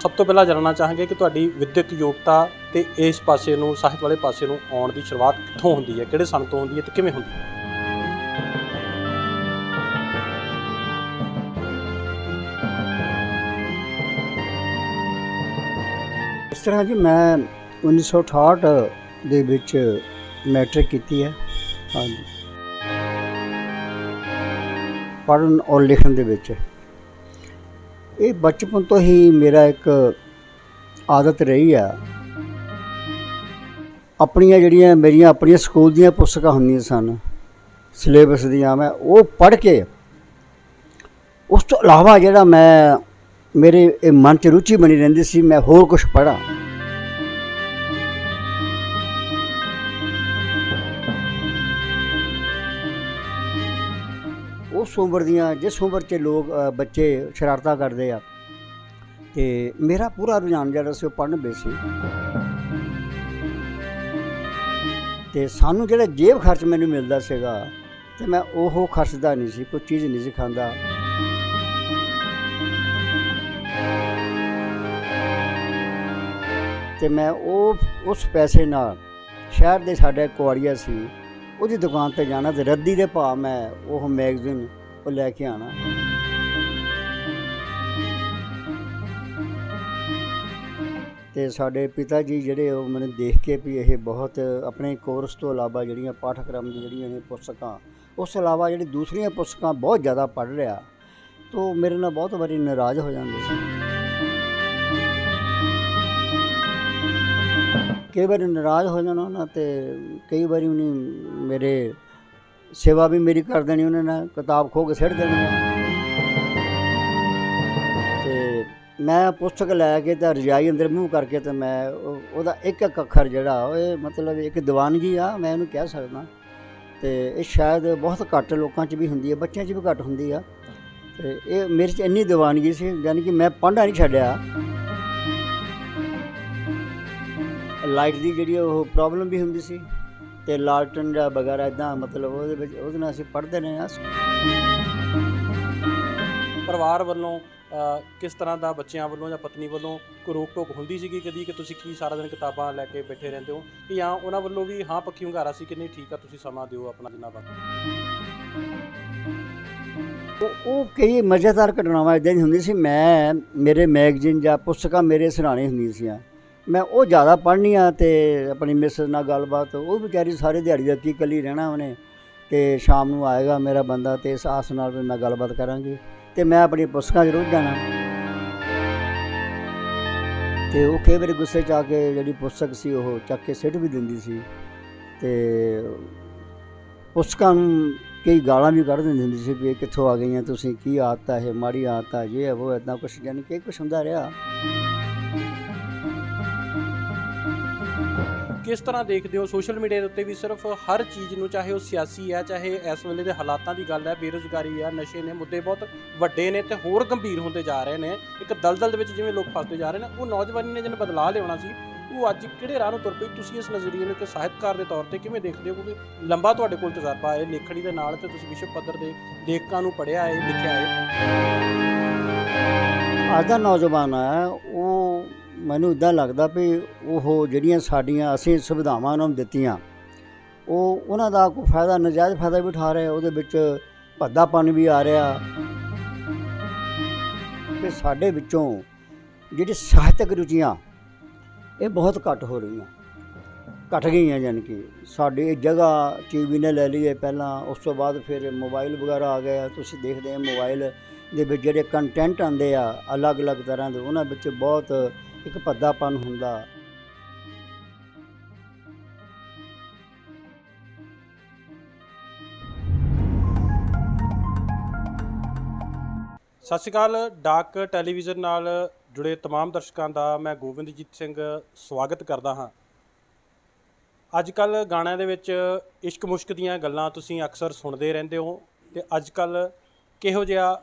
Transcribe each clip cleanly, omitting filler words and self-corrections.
ਸਭ ਤੋਂ ਪਹਿਲਾਂ ਜਾਣਨਾ ਚਾਹਾਂਗੇ ਕਿ ਤੁਹਾਡੀ ਵਿਦਿਅਕ ਯੋਗਤਾ ਤੇ ਇਸ ਪਾਸੇ ਨੂੰ ਸਾਹਿਤ ਵਾਲੇ ਪਾਸੇ ਨੂੰ ਆਉਣ ਦੀ ਸ਼ੁਰੂਆਤ ਕਿੱਥੋਂ ਹੁੰਦੀ ਹੈ, ਕਿਹੜੇ ਸਨ ਤੋਂ ਹੁੰਦੀ ਹੈ ਤੇ ਕਿਵੇਂ ਹੁੰਦੀ ਹੈ? ਇਸ ਤਰ੍ਹਾਂ ਜੀ ਮੈਂ 1968 ਦੇ ਵਿੱਚ ਮੈਟ੍ਰਿਕ ਕੀਤੀ ਹੈ। ਹਾਂਜੀ, ਪੜ੍ਹਨ ਔਰ ਲਿਖਣ ਦੇ ਵਿੱਚ ਇਹ ਬਚਪਨ ਤੋਂ ਹੀ ਮੇਰਾ ਇੱਕ ਆਦਤ ਰਹੀ ਆ। ਮੇਰੀਆਂ ਆਪਣੀਆਂ ਸਕੂਲ ਦੀਆਂ ਪੁਸਤਕਾਂ ਹੁੰਦੀਆਂ ਸਨ ਸਿਲੇਬਸ ਦੀਆਂ, ਮੈਂ ਉਹ ਪੜ੍ਹ ਕੇ ਉਸ ਤੋਂ ਇਲਾਵਾ ਜਿਹੜਾ ਮੇਰੇ ਇਹ ਮਨ 'ਚ ਰੁਚੀ ਬਣੀ ਰਹਿੰਦੀ ਸੀ, ਮੈਂ ਹੋਰ ਕੁਛ ਪੜ੍ਹਾਂ। ਉਸ ਉਮਰ ਦੀਆਂ, ਜਿਸ ਉਮਰ 'ਚ ਬੱਚੇ ਸ਼ਰਾਰਤਾਂ ਕਰਦੇ ਆ, ਅਤੇ ਮੇਰਾ ਪੂਰਾ ਰੁਝਾਨ ਜਿਹੜਾ ਸੀ ਉਹ ਪੜ੍ਹਨ ਵਿੱਚ ਸੀ। ਅਤੇ ਸਾਨੂੰ ਜਿਹੜਾ ਜੇਬ ਖਰਚ ਮੈਨੂੰ ਮਿਲਦਾ ਸੀਗਾ, ਅਤੇ ਮੈਂ ਉਹ ਖਰਚਦਾ ਨਹੀਂ ਸੀ, ਕੋਈ ਚੀਜ਼ ਨਹੀਂ ਸੀ ਖਾਂਦਾ। ਅਤੇ ਮੈਂ ਉਸ ਪੈਸੇ ਨਾਲ ਸ਼ਹਿਰ ਦੇ ਸਾਡਾ ਕੁਆੜੀਆ ਸੀ, ਉਹਦੀ ਦੁਕਾਨ 'ਤੇ ਜਾਣਾ ਅਤੇ ਰੱਦੀ ਦੇ ਭਾਅ ਮੈਂ ਉਹ ਮੈਗਜ਼ੀਨ ਉਹ ਲੈ ਕੇ ਆਉਣਾ। ਅਤੇ ਸਾਡੇ ਪਿਤਾ ਜੀ ਜਿਹੜੇ ਉਹ ਮੈਨੂੰ ਦੇਖ ਕੇ ਵੀ ਇਹ ਬਹੁਤ ਆਪਣੇ ਕੋਰਸ ਤੋਂ ਇਲਾਵਾ ਜਿਹੜੀਆਂ ਪਾਠਕ੍ਰਮ ਦੀ ਜਿਹੜੀਆਂ ਨੇ ਪੁਸਤਕਾਂ, ਉਸ ਤੋਂ ਇਲਾਵਾ ਜਿਹੜੀ ਦੂਸਰੀਆਂ ਪੁਸਤਕਾਂ ਬਹੁਤ ਜ਼ਿਆਦਾ ਪੜ੍ਹ ਰਿਹਾ, ਤਾਂ ਮੇਰੇ ਨਾਲ ਬਹੁਤ ਵਾਰੀ ਨਾਰਾਜ਼ ਹੋ ਜਾਂਦੇ ਸੀ। ਕਈ ਵਾਰੀ ਨਾਰਾਜ਼ ਹੋ ਜਾਣਾ ਉਹਨਾਂ, ਅਤੇ ਕਈ ਵਾਰੀ ਉਹਨੇ ਮੇਰੇ ਸੇਵਾ ਵੀ ਮੇਰੀ ਕਰ ਦੇਣੀ, ਉਹਨਾਂ ਨੇ ਕਿਤਾਬ ਖੋਹ ਕੇ ਸਿੱਟ ਦੇਣੀ। ਅਤੇ ਮੈਂ ਪੁਸਤਕ ਲੈ ਕੇ ਤਾਂ ਰਜਾਈ ਅੰਦਰ ਮੂੰਹ ਕਰਕੇ, ਅਤੇ ਮੈਂ ਉਹਦਾ ਇੱਕ ਇੱਕ ਅੱਖਰ ਜਿਹੜਾ ਇਹ ਮਤਲਬ ਇੱਕ ਦੀਵਾਨਗੀ ਆ, ਮੈਂ ਇਹਨੂੰ ਕਹਿ ਸਕਦਾ। ਅਤੇ ਇਹ ਸ਼ਾਇਦ ਬਹੁਤ ਘੱਟ ਲੋਕਾਂ 'ਚ ਵੀ ਹੁੰਦੀ ਹੈ, ਬੱਚਿਆਂ 'ਚ ਵੀ ਘੱਟ ਹੁੰਦੀ ਆ। ਅਤੇ ਇਹ ਮੇਰੇ 'ਚ ਇੰਨੀ ਦੀਵਾਨਗੀ ਸੀ, ਯਾਨੀ ਕਿ ਮੈਂ ਪੜ੍ਹਨਾ ਨਹੀਂ ਛੱਡਿਆ। ਲਾਈਟ ਦੀ ਜਿਹੜੀ ਉਹ ਪ੍ਰੋਬਲਮ ਵੀ ਹੁੰਦੀ ਸੀ, ਅਤੇ ਲਾਲਟਨ ਜਾਂ ਵਗੈਰਾ ਇੱਦਾਂ, ਮਤਲਬ ਉਹਦੇ ਨਾਲ ਅਸੀਂ ਪੜ੍ਹਦੇ ਰਹੇ ਹਾਂ। ਪਰਿਵਾਰ ਵੱਲੋਂ ਕਿਸ ਤਰ੍ਹਾਂ ਦਾ, ਬੱਚਿਆਂ ਵੱਲੋਂ ਜਾਂ ਪਤਨੀ ਵੱਲੋਂ ਕੋਈ ਰੋਕ ਟੋਕ ਹੁੰਦੀ ਸੀਗੀ ਕਦੀ ਕਿ ਤੁਸੀਂ ਕੀ ਸਾਰਾ ਦਿਨ ਕਿਤਾਬਾਂ ਲੈ ਕੇ ਬੈਠੇ ਰਹਿੰਦੇ ਹੋ, ਕਿ ਜਾਂ ਉਹਨਾਂ ਵੱਲੋਂ ਵੀ ਹਾਂ ਪੱਖੀ ਹੁੰਗਾਰਾ ਸੀ ਕਿ ਨਹੀਂ ਠੀਕ ਆ, ਤੁਸੀਂ ਸਮਾਂ ਦਿਓ ਆਪਣਾ ਜਿੰਨਾ ਵਕਤ? ਉਹ ਕਈ ਮਜ਼ੇਦਾਰ ਘਟਨਾਵਾਂ ਇੱਦਾਂ ਦੀ ਹੁੰਦੀ ਸੀ। ਮੇਰੇ ਮੈਗਜ਼ੀਨ ਜਾਂ ਪੁਸਤਕਾਂ ਮੇਰੇ ਸਿਰਹਾਣੇ ਹੁੰਦੀਆਂ ਸੀ, ਮੈਂ ਉਹ ਜ਼ਿਆਦਾ ਪੜ੍ਹਨੀਆਂ, ਅਤੇ ਆਪਣੀ ਮਿਸਿਸ ਨਾਲ ਗੱਲਬਾਤ, ਉਹ ਵਿਚਾਰੀ ਸਾਰੀ ਦਿਹਾੜੀ ਦਾ ਕੀ ਇਕੱਲੀ ਰਹਿਣਾ ਉਹਨੇ, ਅਤੇ ਸ਼ਾਮ ਨੂੰ ਆਏਗਾ ਮੇਰਾ ਬੰਦਾ, ਅਤੇ ਇਸ ਆਸ ਨਾਲ ਵੀ ਮੈਂ ਗੱਲਬਾਤ ਕਰਾਂਗੀ, ਅਤੇ ਮੈਂ ਆਪਣੀ ਪੁਸਤਕਾਂ 'ਚ ਰੁੱਝ ਜਾਣਾ। ਅਤੇ ਉਹ ਕਈ ਵਾਰੀ ਗੁੱਸੇ 'ਚ ਆ ਕੇ ਜਿਹੜੀ ਪੁਸਤਕ ਸੀ ਉਹ ਚੱਕ ਕੇ ਸਿੱਟ ਵੀ ਦਿੰਦੀ ਸੀ, ਅਤੇ ਪੁਸਤਕਾਂ ਨੂੰ ਕਈ ਗਾਲਾਂ ਵੀ ਕੱਢ ਦਿੰਦੀ ਹੁੰਦੀ ਸੀ ਵੀ ਇਹ ਕਿੱਥੋਂ ਆ ਗਈਆਂ, ਤੁਸੀਂ ਕੀ ਆਦਤ ਹੈ, ਇਹ ਮਾੜੀ ਆਦਤ ਹੈ, ਜੇ ਉਹ ਇੱਦਾਂ ਕੁਛ, ਯਾਨੀ ਕਿ ਕੁਛ ਹੁੰਦਾ ਰਿਹਾ। ਕਿਸ ਤਰ੍ਹਾਂ ਦੇਖਦੇ ਹੋ ਸੋਸ਼ਲ ਮੀਡੀਆ ਦੇ ਉੱਤੇ ਵੀ ਸਿਰਫ ਹਰ ਚੀਜ਼ ਨੂੰ, ਚਾਹੇ ਉਹ ਸਿਆਸੀ ਹੈ, ਚਾਹੇ ਇਸ ਵੇਲੇ ਦੇ ਹਾਲਾਤਾਂ ਦੀ ਗੱਲ ਹੈ, ਬੇਰੁਜ਼ਗਾਰੀ ਹੈ, ਨਸ਼ੇ ਨੇ, ਮੁੱਦੇ ਬਹੁਤ ਵੱਡੇ ਨੇ ਅਤੇ ਹੋਰ ਗੰਭੀਰ ਹੁੰਦੇ ਜਾ ਰਹੇ ਨੇ, ਇੱਕ ਦਲਦਲ ਦੇ ਵਿੱਚ ਜਿਵੇਂ ਲੋਕ ਫਸਦੇ ਜਾ ਰਹੇ ਨੇ, ਉਹ ਨੌਜਵਾਨੀ ਨੇ ਜਿਹਨੇ ਬਦਲਾਅ ਲਿਆਉਣਾ ਸੀ, ਉਹ ਅੱਜ ਕਿਹੜੇ ਰਾਹ ਨੂੰ ਤੁਰ ਪਈ? ਤੁਸੀਂ ਇਸ ਨਜ਼ਰੀਏ ਨੂੰ ਇੱਕ ਸਾਹਿਤਕਾਰ ਦੇ ਤੌਰ 'ਤੇ ਕਿਵੇਂ ਦੇਖਦੇ ਹੋ? ਕਿਉਂਕਿ ਲੰਬਾ ਤੁਹਾਡੇ ਕੋਲ ਤਜਰਬਾ ਹੈ ਲਿਖਣੀ ਦੇ ਨਾਲ, ਅਤੇ ਤੁਸੀਂ ਵਿਸ਼ਵ ਪੱਧਰ ਦੇ ਲੇਖਕਾਂ ਨੂੰ ਪੜ੍ਹਿਆ ਹੈ, ਲਿਖਿਆ ਹੈ। ਅੱਜ ਦਾ ਨੌਜਵਾਨ ਹੈ, ਉਹ ਮੈਨੂੰ ਇੱਦਾਂ ਲੱਗਦਾ ਵੀ ਉਹ ਜਿਹੜੀਆਂ ਸਾਡੀਆਂ ਅਸੀਂ ਸੁਵਿਧਾਵਾਂ ਉਹਨਾਂ ਨੂੰ ਦਿੱਤੀਆਂ, ਉਹਨਾਂ ਦਾ ਕੋਈ ਫਾਇਦਾ, ਨਜਾਇਜ਼ ਫਾਇਦਾ ਵੀ ਉਠਾ ਰਿਹਾ, ਉਹਦੇ ਵਿੱਚ ਭੱਦਾਪਣ ਵੀ ਆ ਰਿਹਾ। ਅਤੇ ਸਾਡੇ ਵਿੱਚੋਂ ਜਿਹੜੀ ਸਾਹਿਤਕ ਰੁਚੀਆਂ ਇਹ ਬਹੁਤ ਘੱਟ ਹੋ ਰਹੀਆਂ, ਘੱਟ ਗਈਆਂ। ਯਾਨੀ ਕਿ ਸਾਡੀ ਜਗ੍ਹਾ TV ਨੇ ਲੈ ਲਈ ਹੈ ਪਹਿਲਾਂ, ਉਸ ਤੋਂ ਬਾਅਦ ਫਿਰ ਮੋਬਾਈਲ ਵਗੈਰਾ ਆ ਗਏ। ਤੁਸੀਂ ਦੇਖਦੇ ਆ ਮੋਬਾਈਲ ਦੇ ਵਿੱਚ ਜਿਹੜੇ ਕੰਟੈਂਟ ਆਉਂਦੇ ਆ ਅਲੱਗ-ਅਲੱਗ ਤਰ੍ਹਾਂ ਦੇ, ਉਹਨਾਂ ਵਿੱਚ ਬਹੁਤ ਇੱਕ ਭੱਦਾਪਣ ਹੁੰਦਾ। ਸਤਿ ਸ਼੍ਰੀ ਅਕਾਲ। ਡਾਕ ਟੈਲੀਵਿਜ਼ਨ ਨਾਲ ਜੁੜੇ ਤਮਾਮ ਦਰਸ਼ਕਾਂ ਦਾ ਮੈਂ ਗੋਬਿੰਦਜੀਤ ਸਿੰਘ ਸਵਾਗਤ ਕਰਦਾ ਹਾਂ। ਅੱਜ ਕੱਲ੍ਹ ਗਾਣਿਆਂ ਦੇ ਵਿੱਚ ਇਸ਼ਕ ਮੁਸ਼ਕ ਦੀਆਂ ਗੱਲਾਂ ਤੁਸੀਂ ਅਕਸਰ ਸੁਣਦੇ ਰਹਿੰਦੇ ਹੋ, ਅਤੇ ਅੱਜ ਕੱਲ੍ਹ ਕਿਹੋ ਜਿਹਾ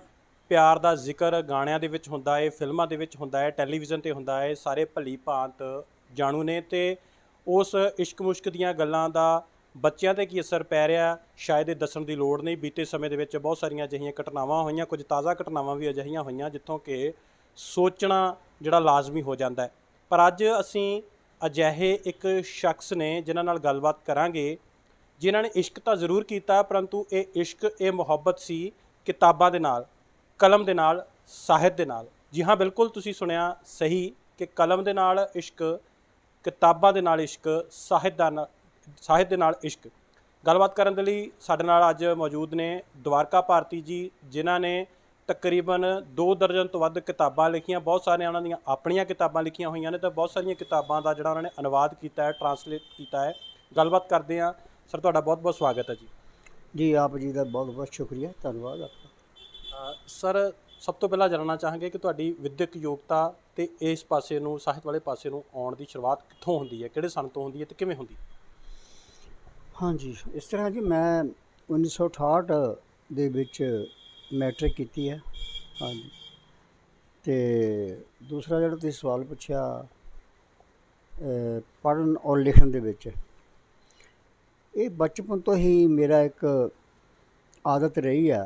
ਪਿਆਰ ਦਾ ਜ਼ਿਕਰ ਗਾਣਿਆਂ ਦੇ ਵਿੱਚ ਹੁੰਦਾ ਹੈ, ਫਿਲਮਾਂ ਦੇ ਵਿੱਚ ਹੁੰਦਾ ਹੈ, ਟੈਲੀਵਿਜ਼ਨ 'ਤੇ ਹੁੰਦਾ ਹੈ, ਸਾਰੇ ਭਲੀ ਭਾਂਤ ਜਾਣੂ ਨੇ। ਅਤੇ ਉਸ ਇਸ਼ਕ ਮੁਸ਼ਕ ਦੀਆਂ ਗੱਲਾਂ ਦਾ ਬੱਚਿਆਂ 'ਤੇ ਕੀ ਅਸਰ ਪੈ ਰਿਹਾ ਸ਼ਾਇਦ ਇਹ ਦੱਸਣ ਦੀ ਲੋੜ ਨਹੀਂ। ਬੀਤੇ ਸਮੇਂ ਦੇ ਵਿੱਚ ਬਹੁਤ ਸਾਰੀਆਂ ਅਜਿਹੀਆਂ ਘਟਨਾਵਾਂ ਹੋਈਆਂ, ਕੁਝ ਤਾਜ਼ਾ ਘਟਨਾਵਾਂ ਵੀ ਅਜਿਹੀਆਂ ਹੋਈਆਂ ਜਿੱਥੋਂ ਕਿ ਸੋਚਣਾ ਜਿਹੜਾ ਲਾਜ਼ਮੀ ਹੋ ਜਾਂਦਾ ਹੈ। ਪਰ ਅੱਜ ਅਸੀਂ ਅਜਿਹੇ ਇੱਕ ਸ਼ਖਸ ਨੇ ਜਿਨ੍ਹਾਂ ਨਾਲ ਗੱਲਬਾਤ ਕਰਾਂਗੇ ਜਿਨ੍ਹਾਂ ਨੇ ਇਸ਼ਕ ਤਾਂ ਜ਼ਰੂਰ ਕੀਤਾ, ਪਰੰਤੂ ਇਹ ਇਸ਼ਕ, ਇਹ ਮੁਹੱਬਤ ਸੀ ਕਿਤਾਬਾਂ ਦੇ ਨਾਲ, ਕਲਮ ਦੇ ਨਾਲ, ਸਾਹਿਤ ਦੇ ਨਾਲ। ਜੀ ਹਾਂ, ਬਿਲਕੁਲ ਤੁਸੀਂ ਸੁਣਿਆ ਸਹੀ ਕਿ ਕਲਮ ਦੇ ਨਾਲ ਇਸ਼ਕ, ਕਿਤਾਬਾਂ ਦੇ ਨਾਲ ਇਸ਼ਕ, ਸਾਹਿਤ ਦੇ ਨਾਲ ਇਸ਼ਕ। ਗੱਲਬਾਤ ਕਰਨ ਦੇ ਲਈ ਸਾਡੇ ਨਾਲ ਅੱਜ ਮੌਜੂਦ ਨੇ ਦਵਾਰਕਾ ਭਾਰਤੀ ਜੀ, ਜਿਨ੍ਹਾਂ ਨੇ ਤਕਰੀਬਨ 2 ਦਰਜਨ ਤੋਂ ਵੱਧ ਕਿਤਾਬਾਂ ਲਿਖੀਆਂ। ਬਹੁਤ ਸਾਰੀਆਂ ਉਹਨਾਂ ਦੀਆਂ ਆਪਣੀਆਂ ਕਿਤਾਬਾਂ ਲਿਖੀਆਂ ਹੋਈਆਂ ਨੇ, ਤਾਂ ਬਹੁਤ ਸਾਰੀਆਂ ਕਿਤਾਬਾਂ ਦਾ ਜਿਹੜਾ ਉਹਨਾਂ ਨੇ ਅਨੁਵਾਦ ਕੀਤਾ ਹੈ, ਟਰਾਂਸਲੇਟ ਕੀਤਾ ਹੈ। ਗੱਲਬਾਤ ਕਰਦੇ ਹਾਂ। ਸਰ, ਤੁਹਾਡਾ ਬਹੁਤ ਬਹੁਤ ਸਵਾਗਤ ਹੈ ਜੀ। ਜੀ ਆਪ ਜੀ ਦਾ ਬਹੁਤ ਬਹੁਤ ਸ਼ੁਕਰੀਆ, ਧੰਨਵਾਦ ਆਪका। ਸਰ, ਸਭ ਤੋਂ ਪਹਿਲਾਂ ਜਾਣਨਾ ਚਾਹਾਂਗੇ ਕਿ ਤੁਹਾਡੀ ਵਿਦਿਅਕ ਯੋਗਤਾ ਅਤੇ ਇਸ ਪਾਸੇ ਨੂੰ, ਸਾਹਿਤ ਵਾਲੇ ਪਾਸੇ ਨੂੰ ਆਉਣ ਦੀ ਸ਼ੁਰੂਆਤ ਕਿੱਥੋਂ ਹੁੰਦੀ ਹੈ, ਕਿਹੜੇ ਸੰਨ ਤੋਂ ਹੁੰਦੀ ਹੈ ਅਤੇ ਕਿਵੇਂ ਹੁੰਦੀ? ਹਾਂਜੀ, ਇਸ ਤਰ੍ਹਾਂ ਜੀ ਮੈਂ 1968 ਦੇ ਵਿੱਚ ਮੈਟ੍ਰਿਕ ਕੀਤੀ ਹੈ। ਹਾਂਜੀ, ਅਤੇ ਦੂਸਰਾ ਜਿਹੜਾ ਤੁਸੀਂ ਸਵਾਲ ਪੁੱਛਿਆ ਪੜ੍ਹਨ ਔਰ ਲਿਖਣ ਦੇ ਵਿੱਚ, ਇਹ ਬਚਪਨ ਤੋਂ ਹੀ ਮੇਰਾ ਇੱਕ ਆਦਤ ਰਹੀ ਆ,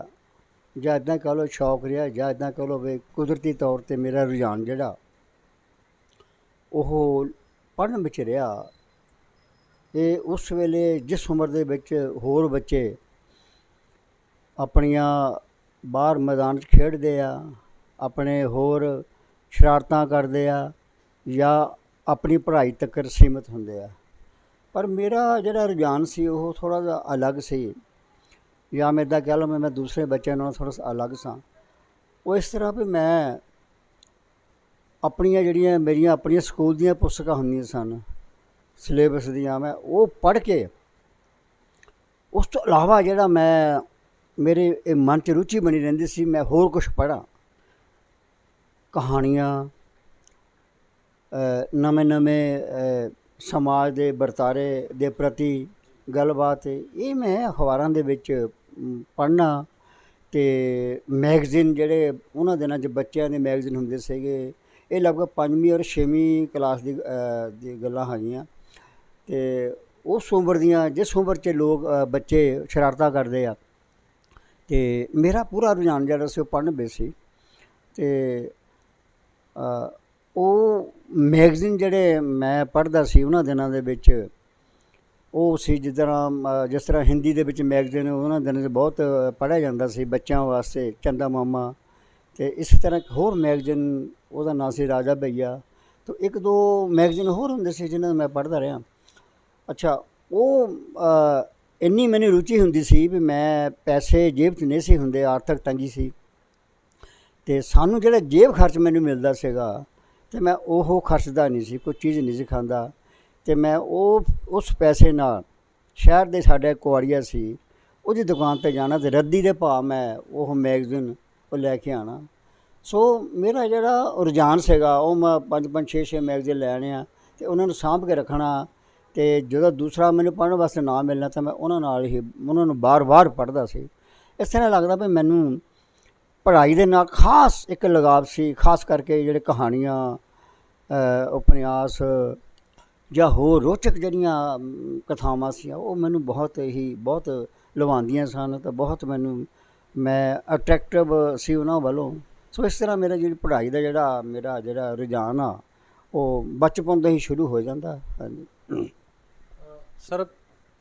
ਜਾਂ ਇੱਦਾਂ ਕਹਿ ਲਓ ਸ਼ੌਕ ਰਿਹਾ, ਜਾਂ ਇੱਦਾਂ ਕਹਿ ਲਓ ਵੀ ਕੁਦਰਤੀ ਤੌਰ 'ਤੇ ਮੇਰਾ ਰੁਝਾਨ ਜਿਹੜਾ ਉਹ ਪੜ੍ਹਨ ਵਿੱਚ ਰਿਹਾ। ਇਹ ਉਸ ਵੇਲੇ ਜਿਸ ਉਮਰ ਦੇ ਵਿੱਚ ਹੋਰ ਬੱਚੇ ਆਪਣੀਆਂ ਬਾਹਰ ਮੈਦਾਨ 'ਚ ਖੇਡਦੇ ਆ, ਆਪਣੇ ਹੋਰ ਸ਼ਰਾਰਤਾਂ ਕਰਦੇ ਆ, ਜਾਂ ਆਪਣੀ ਪੜ੍ਹਾਈ ਤੱਕ ਸੀਮਿਤ ਹੁੰਦੇ ਆ, ਪਰ ਮੇਰਾ ਜਿਹੜਾ ਰੁਝਾਨ ਸੀ ਉਹ ਥੋੜ੍ਹਾ ਜਿਹਾ ਅਲੱਗ ਸੀ, ਜਾਂ ਮੈਂ ਇੱਦਾਂ ਕਹਿ ਲਵਾਂ ਮੈਂ ਦੂਸਰੇ ਬੱਚਿਆਂ ਨਾਲੋਂ ਥੋੜ੍ਹਾ ਅਲੱਗ ਸਾਂ। ਉਹ ਇਸ ਤਰ੍ਹਾਂ ਵੀ ਮੈਂ ਆਪਣੀਆਂ ਜਿਹੜੀਆਂ ਮੇਰੀਆਂ ਆਪਣੀਆਂ ਸਕੂਲ ਦੀਆਂ ਪੁਸਤਕਾਂ ਹੁੰਦੀਆਂ ਸਨ ਸਿਲੇਬਸ ਦੀਆਂ, ਮੈਂ ਉਹ ਪੜ੍ਹ ਕੇ, ਉਸ ਤੋਂ ਇਲਾਵਾ ਜਿਹੜਾ ਮੇਰੇ ਇਹ ਮਨ 'ਚ ਰੁਚੀ ਬਣੀ ਰਹਿੰਦੀ ਸੀ ਮੈਂ ਹੋਰ ਕੁਛ ਪੜ੍ਹਾਂ, ਕਹਾਣੀਆਂ, ਨਵੇਂ ਸਮਾਜ ਦੇ ਵਰਤਾਰੇ ਦੇ ਪ੍ਰਤੀ ਗੱਲਬਾਤ, ਇਹ ਮੈਂ ਅਖਬਾਰਾਂ ਦੇ ਵਿੱਚ ਪੜ੍ਹਨਾ। ਅਤੇ ਮੈਗਜ਼ੀਨ ਜਿਹੜੇ ਉਹਨਾਂ ਦਿਨਾਂ 'ਚ ਬੱਚਿਆਂ ਦੇ ਮੈਗਜ਼ੀਨ ਹੁੰਦੇ ਸੀਗੇ, ਇਹ ਲਗਭਗ 5ਵੀਂ ਔਰ 6ਵੀਂ ਕਲਾਸ ਦੀ ਗੱਲਾਂ ਹੈਗੀਆਂ। ਅਤੇ ਉਸ ਉਮਰ ਦੀਆਂ, ਜਿਸ ਉਮਰ 'ਚ ਲੋਕ ਬੱਚੇ ਸ਼ਰਾਰਤਾਂ ਕਰਦੇ ਆ, ਅਤੇ ਮੇਰਾ ਪੂਰਾ ਰੁਝਾਨ ਜਿਹੜਾ ਸੀ ਉਹ ਪੜ੍ਹਨ ਵਿੱਚ ਸੀ। ਅਤੇ ਉਹ ਮੈਗਜ਼ੀਨ ਜਿਹੜੇ ਮੈਂ ਪੜ੍ਹਦਾ ਸੀ ਉਹਨਾਂ ਦਿਨਾਂ ਦੇ ਵਿੱਚ, ਉਹ ਸੀ ਜਿਸ ਤਰ੍ਹਾਂ ਹਿੰਦੀ ਦੇ ਵਿੱਚ ਮੈਗਜ਼ੀਨ ਉਹਨਾਂ ਦਿਨਾਂ 'ਚ ਬਹੁਤ ਪੜ੍ਹਿਆ ਜਾਂਦਾ ਸੀ ਬੱਚਿਆਂ ਵਾਸਤੇ, ਚੰਦਾ ਮਾਮਾ। ਅਤੇ ਇਸ ਤਰ੍ਹਾਂ ਇੱਕ ਹੋਰ ਮੈਗਜ਼ੀਨ, ਉਹਦਾ ਨਾਂ ਸੀ ਰਾਜਾ ਭਈਆ। ਅਤੇ 1-2 ਮੈਗਜ਼ੀਨ ਹੋਰ ਹੁੰਦੇ ਸੀ ਜਿਨ੍ਹਾਂ ਨੂੰ ਮੈਂ ਪੜ੍ਹਦਾ ਰਿਹਾ। ਅੱਛਾ, ਉਹ ਇੰਨੀ ਮੈਨੂੰ ਰੁਚੀ ਹੁੰਦੀ ਸੀ ਵੀ ਮੈਂ, ਪੈਸੇ ਜੇਬ 'ਚ ਨਹੀਂ ਸੀ ਹੁੰਦੇ, ਆਰਥਿਕ ਤੰਗੀ ਸੀ, ਅਤੇ ਸਾਨੂੰ ਜਿਹੜਾ ਜੇਬ ਖਰਚ ਮੈਨੂੰ ਮਿਲਦਾ ਸੀਗਾ, ਅਤੇ ਮੈਂ ਉਹ ਖਰਚਦਾ ਨਹੀਂ ਸੀ, ਕੋਈ ਚੀਜ਼ ਨਹੀਂ ਸੀ ਖਾਂਦਾ। ਅਤੇ ਮੈਂ ਉਸ ਪੈਸੇ ਨਾਲ ਸ਼ਹਿਰ ਦੇ ਸਾਡੇ ਕੁਆੜੀਆ ਸੀ, ਉਹਦੀ ਦੁਕਾਨ 'ਤੇ ਜਾਣਾ ਅਤੇ ਰੱਦੀ ਦੇ ਭਾਅ ਮੈਂ ਉਹ ਮੈਗਜ਼ੀਨ ਉਹ ਲੈ ਕੇ ਆਉਣਾ। ਸੋ ਮੇਰਾ ਜਿਹੜਾ ਰੁਝਾਨ ਸੀਗਾ ਉਹ ਮੈਂ 5-5, 6-6 ਮੈਗਜ਼ੀਨ ਲੈ ਆਉਣੇ ਆ, ਅਤੇ ਉਹਨਾਂ ਨੂੰ ਸਾਂਭ ਕੇ ਰੱਖਣਾ। ਅਤੇ ਜਦੋਂ ਦੂਸਰਾ ਮੈਨੂੰ ਪੜ੍ਹਨ ਵਾਸਤੇ ਨਾ ਮਿਲਣਾ ਤਾਂ ਮੈਂ ਉਹਨਾਂ ਨੂੰ ਵਾਰ-ਵਾਰ ਪੜ੍ਹਦਾ ਸੀ। ਇਸ ਤਰ੍ਹਾਂ ਲੱਗਦਾ ਵੀ ਮੈਨੂੰ ਪੜ੍ਹਾਈ ਦੇ ਨਾਲ ਖਾਸ ਇੱਕ ਲਗਾਵ ਸੀ, ਖਾਸ ਕਰਕੇ ਜਿਹੜੇ ਕਹਾਣੀਆਂ, ਉਪਨਿਆਸ ਜਾਂ ਹੋਰ ਰੋਚਕ ਜਿਹੜੀਆਂ ਕਥਾਵਾਂ ਸੀ ਉਹ ਮੈਨੂੰ ਬਹੁਤ ਲੁਭਾਉਂਦੀਆਂ ਸਨ, ਅਤੇ ਬਹੁਤ ਮੈਂ ਅਟਰੈਕਟਿਵ ਸੀ ਉਹਨਾਂ ਵੱਲੋਂ। ਸੋ ਇਸ ਤਰ੍ਹਾਂ ਮੇਰਾ ਜਿਹੜੀ ਪੜ੍ਹਾਈ ਦਾ ਮੇਰਾ ਰੁਝਾਨ ਆ ਉਹ ਬਚਪਨ ਤੋਂ ਹੀ ਸ਼ੁਰੂ ਹੋ ਜਾਂਦਾ। ਹਾਂਜੀ ਸਰ,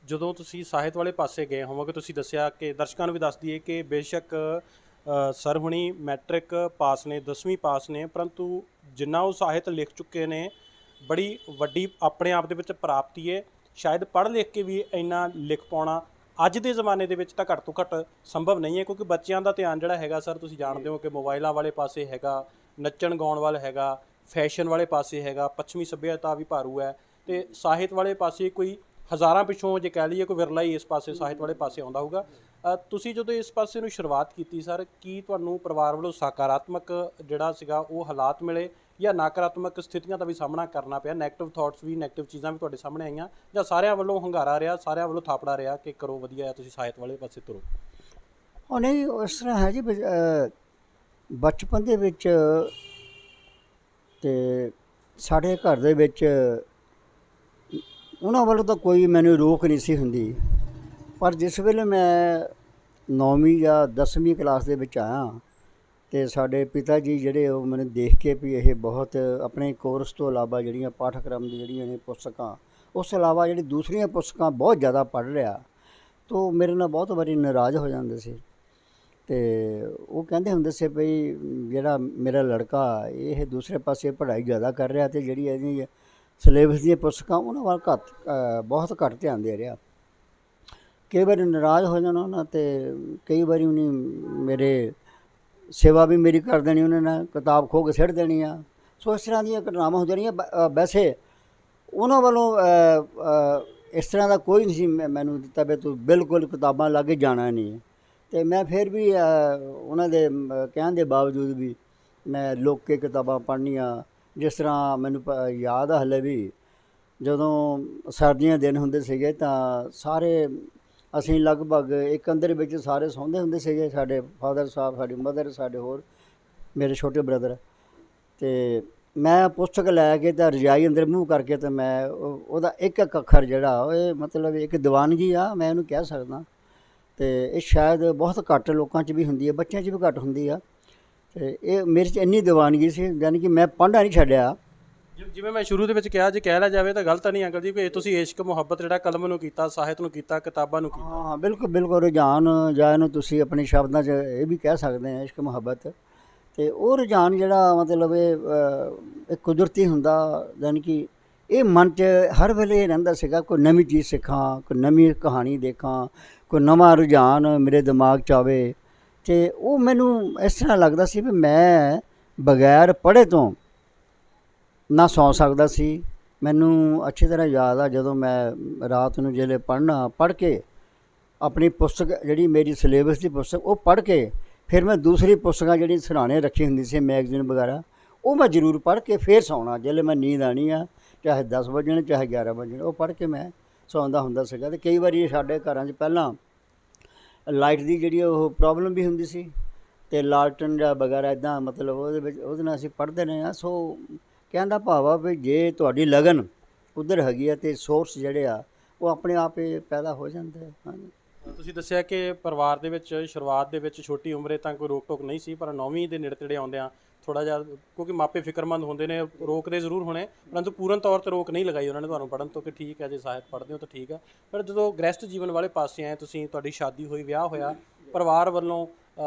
ਜਦੋਂ ਤੁਸੀਂ ਸਾਹਿਤ ਵਾਲੇ ਪਾਸੇ ਗਏ ਹੋਵੋਗੇ, ਤੁਸੀਂ ਦੱਸਿਆ ਕਿ ਦਰਸ਼ਕਾਂ ਨੂੰ ਵੀ ਦੱਸ ਦਈਏ ਕਿ ਬੇਸ਼ੱਕ ਸਰ ਹੁਣੀ ਮੈਟ੍ਰਿਕ ਪਾਸ ਨੇ, 10ਵੀਂ ਪਾਸ ਨੇ, ਪਰੰਤੂ ਜਿੰਨਾ ਉਹ ਸਾਹਿਤ ਲਿਖ ਚੁੱਕੇ ਨੇ, ਬੜੀ ਵੱਡੀ ਆਪਣੇ ਆਪ ਦੇ ਵਿੱਚ ਪ੍ਰਾਪਤੀ ਹੈ। ਸ਼ਾਇਦ ਪੜ੍ਹ ਲਿਖ ਕੇ ਵੀ ਇੰਨਾ ਲਿਖ ਪਾਉਣਾ ਅੱਜ ਦੇ ਜ਼ਮਾਨੇ ਦੇ ਵਿੱਚ ਤਾਂ ਘੱਟ ਤੋਂ ਘੱਟ ਸੰਭਵ ਨਹੀਂ ਹੈ, ਕਿਉਂਕਿ ਬੱਚਿਆਂ ਦਾ ਧਿਆਨ ਜਿਹੜਾ ਹੈਗਾ ਸਰ, ਤੁਸੀਂ ਜਾਣਦੇ ਹੋ ਕਿ ਮੋਬਾਈਲਾਂ ਵਾਲੇ ਪਾਸੇ ਹੈਗਾ, ਨੱਚਣ ਗਾਉਣ ਵਾਲਾ ਹੈਗਾ, ਫੈਸ਼ਨ ਵਾਲੇ ਪਾਸੇ ਹੈਗਾ, ਪੱਛਮੀ ਸੱਭਿਅਤਾ ਵੀ ਭਾਰੂ ਹੈ, ਅਤੇ ਸਾਹਿਤ ਵਾਲੇ ਪਾਸੇ ਕੋਈ ਹਜ਼ਾਰਾਂ ਪਿੱਛੋਂ ਜੇ ਕਹਿ ਲਈਏ ਕੋਈ ਵਿਰਲਾ ਹੀ ਇਸ ਪਾਸੇ ਸਾਹਿਤ ਵਾਲੇ ਪਾਸੇ ਆਉਂਦਾ ਹੋਊਗਾ। ਤੁਸੀਂ ਜਦੋਂ ਇਸ ਪਾਸੇ ਨੂੰ ਸ਼ੁਰੂਆਤ ਕੀਤੀ ਸਰ, ਕੀ ਤੁਹਾਨੂੰ ਪਰਿਵਾਰ ਵੱਲੋਂ ਸਕਾਰਾਤਮਕ ਜਿਹੜਾ ਸੀਗਾ ਉਹ ਹਾਲਾਤ ਮਿਲੇ, ਜਾਂ ਨਕਾਰਾਤਮਕ ਸਥਿਤੀਆਂ ਦਾ ਵੀ ਸਾਹਮਣਾ ਕਰਨਾ ਪਿਆ, ਨੈਗੇਟਿਵ ਥਾਟਸ ਵੀ, ਨੈਗੇਟਿਵ ਚੀਜ਼ਾਂ ਵੀ ਤੁਹਾਡੇ ਸਾਹਮਣੇ ਆਈਆਂ, ਜਾਂ ਸਾਰਿਆਂ ਵੱਲੋਂ ਹੁੰਗਾਰਾ ਰਿਹਾ, ਸਾਰਿਆਂ ਵੱਲੋਂ ਥਾਪੜਾ ਰਿਹਾ ਕਿ ਕਰੋ ਵਧੀਆ, ਤੁਸੀਂ ਸਾਹਿਤ ਵਾਲੇ ਪਾਸੇ ਤੁਰੋ? ਉਹ ਨਹੀਂ, ਇਸ ਤਰ੍ਹਾਂ ਹੈ ਜੀ, ਬਚਪਨ ਦੇ ਵਿੱਚ ਅਤੇ ਸਾਡੇ ਘਰ ਦੇ ਵਿੱਚ ਉਹਨਾਂ ਵੱਲੋਂ ਤਾਂ ਕੋਈ ਮੈਨੂੰ ਰੋਕ ਨਹੀਂ ਸੀ ਹੁੰਦੀ, ਪਰ ਜਿਸ ਵੇਲੇ ਮੈਂ 9ਵੀਂ ਜਾਂ 10ਵੀਂ ਕਲਾਸ ਦੇ ਵਿੱਚ ਆਇਆ ਤੇ ਸਾਡੇ ਪਿਤਾ ਜੀ ਜਿਹੜੇ ਉਹ ਮੈਨੂੰ ਦੇਖ ਕੇ ਵੀ ਇਹ ਬਹੁਤ ਆਪਣੇ ਕੋਰਸ ਤੋਂ ਇਲਾਵਾ ਜਿਹੜੀਆਂ ਪਾਠਕ੍ਰਮ ਦੀ ਜਿਹੜੀਆਂ ਨੇ ਪੁਸਤਕਾਂ, ਉਸ ਤੋਂ ਇਲਾਵਾ ਜਿਹੜੀ ਦੂਸਰੀਆਂ ਪੁਸਤਕਾਂ ਬਹੁਤ ਜ਼ਿਆਦਾ ਪੜ੍ਹ ਰਿਹਾ, ਤੋ ਮੇਰੇ ਨਾਲ ਬਹੁਤ ਵਾਰੀ ਨਾਰਾਜ਼ ਹੋ ਜਾਂਦੇ ਸੀ। ਤੇ ਉਹ ਕਹਿੰਦੇ ਹੁੰਦੇ ਸੀ ਵੀ ਜਿਹੜਾ ਮੇਰਾ ਲੜਕਾ ਇਹ ਦੂਸਰੇ ਪਾਸੇ ਪੜ੍ਹਾਈ ਜ਼ਿਆਦਾ ਕਰ ਰਿਹਾ ਅਤੇ ਜਿਹੜੀ ਇਹਦੀ ਸਿਲੇਬਸ ਦੀਆਂ ਪੁਸਤਕਾਂ ਉਹਨਾਂ ਵੱਲ ਬਹੁਤ ਘੱਟ ਧਿਆਨ ਦੇ ਰਿਹਾ। ਕਈ ਵਾਰੀ ਨਾਰਾਜ਼ ਹੋ ਜਾਣਾ ਉਹਨਾਂ, ਅਤੇ ਕਈ ਵਾਰੀ ਉਹਨੇ ਮੇਰੇ ਸੇਵਾ ਵੀ ਮੇਰੀ ਕਰ ਦੇਣੀ, ਉਹਨਾਂ ਨੇ ਕਿਤਾਬ ਖੋਹ ਕੇ ਸਿੱਟ ਦੇਣੀ ਆ। ਸੋ ਇਸ ਤਰ੍ਹਾਂ ਦੀਆਂ ਘਟਨਾਵਾਂ ਹੋ ਜਾਣੀਆਂ। ਵੈਸੇ ਉਹਨਾਂ ਵੱਲੋਂ ਇਸ ਤਰ੍ਹਾਂ ਦਾ ਕੋਈ ਨਹੀਂ ਸੀ ਮੈਨੂੰ ਦਿੱਤਾ ਵੀ ਤੂੰ ਬਿਲਕੁਲ ਕਿਤਾਬਾਂ ਲਾਗੇ ਜਾਣਾ ਨਹੀਂ। ਅਤੇ ਮੈਂ ਫਿਰ ਵੀ ਉਹਨਾਂ ਦੇ ਕਹਿਣ ਦੇ ਬਾਵਜੂਦ ਵੀ ਮੈਂ ਲੁੱਕ ਕੇ ਕਿਤਾਬਾਂ ਪੜ੍ਹਨੀਆਂ। ਜਿਸ ਤਰ੍ਹਾਂ ਮੈਨੂੰ ਯਾਦ ਆ ਹਲੇ ਵੀ, ਜਦੋਂ ਸਰਦੀਆਂ ਦਿਨ ਹੁੰਦੇ ਸੀਗੇ ਤਾਂ ਸਾਰੇ ਅਸੀਂ ਲਗਭਗ ਇੱਕ ਅੰਦਰ ਵਿੱਚ ਸਾਰੇ ਸੌਂਦੇ ਹੁੰਦੇ ਸੀਗੇ, ਸਾਡੇ ਫਾਦਰ ਸਾਹਿਬ, ਸਾਡੀ ਮਦਰ, ਸਾਡੇ ਹੋਰ ਮੇਰੇ ਛੋਟੇ ਬ੍ਰਦਰ। ਅਤੇ ਮੈਂ ਪੁਸਤਕ ਲੈ ਕੇ ਤਾਂ ਰਜਾਈ ਅੰਦਰ ਮੂੰਹ ਕਰਕੇ ਅਤੇ ਮੈਂ ਉਹਦਾ ਇੱਕ ਇੱਕ ਅੱਖਰ ਜਿਹੜਾ ਇਹ ਮਤਲਬ ਇੱਕ ਦੀਵਾਨਗੀ ਆ, ਮੈਂ ਇਹਨੂੰ ਕਹਿ ਸਕਦਾ। ਅਤੇ ਇਹ ਸ਼ਾਇਦ ਬਹੁਤ ਘੱਟ ਲੋਕਾਂ 'ਚ ਵੀ ਹੁੰਦੀ ਹੈ, ਬੱਚਿਆਂ 'ਚ ਵੀ ਘੱਟ ਹੁੰਦੀ ਆ। ਅਤੇ ਇਹ ਮੇਰੇ 'ਚ ਇੰਨੀ ਦੀਵਾਨਗੀ ਸੀ, ਯਾਨੀ ਕਿ ਮੈਂ ਪੜ੍ਹਨਾ ਨਹੀਂ ਛੱਡਿਆ। ਜਿਵੇਂ ਮੈਂ ਸ਼ੁਰੂ ਦੇ ਵਿੱਚ ਕਿਹਾ, ਜੇ ਕਹਿ ਲਿਆ ਜਾਵੇ ਤਾਂ ਗਲਤ ਨਹੀਂ ਅੰਕਲ ਜੀ, ਕਿ ਤੁਸੀਂ ਇਸ਼ਕ ਮੁਹੱਬਤ ਜਿਹੜਾ ਕਲਮ ਨੂੰ ਕੀਤਾ, ਸਾਹਿਤ ਨੂੰ ਕੀਤਾ, ਕਿਤਾਬਾਂ ਨੂੰ ਕੀਤਾ। ਹਾਂ, ਬਿਲਕੁਲ ਬਿਲਕੁਲ ਰੁਝਾਨ, ਜਾਂ ਇਹਨੂੰ ਤੁਸੀਂ ਆਪਣੇ ਸ਼ਬਦਾਂ 'ਚ ਇਹ ਵੀ ਕਹਿ ਸਕਦੇ ਆ ਇਸ਼ਕ ਮੁਹੱਬਤ। ਅਤੇ ਉਹ ਰੁਝਾਨ ਜਿਹੜਾ ਮਤਲਬ ਇਹ ਕੁਦਰਤੀ ਹੁੰਦਾ, ਯਾਨੀ ਕਿ ਇਹ ਮਨ 'ਚ ਹਰ ਵੇਲੇ ਇਹ ਰਹਿੰਦਾ ਸੀਗਾ ਕੋਈ ਨਵੀਂ ਚੀਜ਼ ਸਿੱਖਾਂ, ਕੋਈ ਨਵੀਂ ਕਹਾਣੀ ਦੇਖਾਂ, ਕੋਈ ਨਵਾਂ ਰੁਝਾਨ ਮੇਰੇ ਦਿਮਾਗ 'ਚ ਆਵੇ। ਅਤੇ ਉਹ ਮੈਨੂੰ ਇਸ ਤਰ੍ਹਾਂ ਲੱਗਦਾ ਸੀ ਵੀ ਮੈਂ ਬਗੈਰ ਪੜ੍ਹੇ ਤੋਂ ਨਾ ਸੌਂ ਸਕਦਾ ਸੀ। ਮੈਨੂੰ ਅੱਛੀ ਤਰ੍ਹਾਂ ਯਾਦ ਆ, ਜਦੋਂ ਮੈਂ ਰਾਤ ਨੂੰ ਜਿਹੜੇ ਪੜ੍ਹ ਕੇ ਆਪਣੀ ਪੁਸਤਕ ਜਿਹੜੀ ਮੇਰੀ ਸਿਲੇਬਸ ਦੀ ਪੁਸਤਕ ਉਹ ਪੜ੍ਹ ਕੇ ਫਿਰ ਮੈਂ ਦੂਸਰੀ ਪੁਸਤਕਾਂ ਜਿਹੜੀ ਸਿਰਹਾਣੇ ਰੱਖੀ ਹੁੰਦੀ ਸੀ, ਮੈਗਜ਼ੀਨ ਵਗੈਰਾ, ਉਹ ਮੈਂ ਜ਼ਰੂਰ ਪੜ੍ਹ ਕੇ ਫਿਰ ਸੌਣਾ। ਜਦੋਂ ਮੈਂ ਨੀਂਦ ਆਉਣੀ ਆ, ਚਾਹੇ 10 ਵਜਣ ਚਾਹੇ 11 ਵਜਣ, ਉਹ ਪੜ੍ਹ ਕੇ ਮੈਂ ਸੌਂਦਾ ਹੁੰਦਾ ਸੀਗਾ। ਅਤੇ ਕਈ ਵਾਰੀ ਸਾਡੇ ਘਰਾਂ 'ਚ ਪਹਿਲਾਂ ਲਾਈਟ ਦੀ ਜਿਹੜੀ ਉਹ ਪ੍ਰੋਬਲਮ ਵੀ ਹੁੰਦੀ ਸੀ, ਅਤੇ ਲਾਲਟਨ ਜਾਂ ਵਗੈਰਾ ਇੱਦਾਂ ਮਤਲਬ ਉਹਦੇ ਨਾਲ ਅਸੀਂ ਪੜ੍ਹਦੇ ਰਹੇ ਹਾਂ। ਸੋ ਕਹਿਣ ਦਾ ਭਾਵ ਆ ਵੀ ਜੇ ਤੁਹਾਡੀ ਲਗਨ ਉੱਧਰ ਹੈਗੀ ਆ ਅਤੇ ਸੋਰਸ ਜਿਹੜੇ ਆ ਉਹ ਆਪਣੇ ਆਪ ਹੀ ਪੈਦਾ ਹੋ ਜਾਂਦੇ। ਹਾਂਜੀ, ਤੁਸੀਂ ਦੱਸਿਆ ਕਿ ਪਰਿਵਾਰ ਦੇ ਵਿੱਚ ਸ਼ੁਰੂਆਤ ਦੇ ਵਿੱਚ ਛੋਟੀ ਉਮਰੇ ਤਾਂ ਕੋਈ ਰੋਕ ਟੋਕ ਨਹੀਂ ਸੀ, ਪਰ 9ਵੀਂ ਦੇ ਨੇੜੇ ਤੇੜੇ ਆਉਂਦਿਆਂ ਥੋੜ੍ਹਾ ਜਿਹਾ, ਕਿਉਂਕਿ ਮਾਪੇ ਫਿਕਰਮੰਦ ਹੁੰਦੇ ਨੇ, ਰੋਕਦੇ ਜ਼ਰੂਰ ਹੋਣੇ, ਪਰੰਤੂ ਪੂਰਨ ਤੌਰ 'ਤੇ ਰੋਕ ਨਹੀਂ ਲਗਾਈ ਉਹਨਾਂ ਨੇ ਤੁਹਾਨੂੰ ਪੜ੍ਹਨ ਤੋਂ, ਕਿ ਠੀਕ ਹੈ ਜੇ ਸਾਹਿਤ ਪੜ੍ਹਦੇ ਹੋ ਤਾਂ ਠੀਕ ਹੈ। ਪਰ ਜਦੋਂ ਗ੍ਰਹਿਸਥ ਜੀਵਨ ਵਾਲੇ ਪਾਸੇ ਆਏ ਤੁਸੀਂ, ਤੁਹਾਡੀ ਸ਼ਾਦੀ ਹੋਈ, ਵਿਆਹ ਹੋਇਆ, ਪਰਿਵਾਰ ਵੱਲੋਂ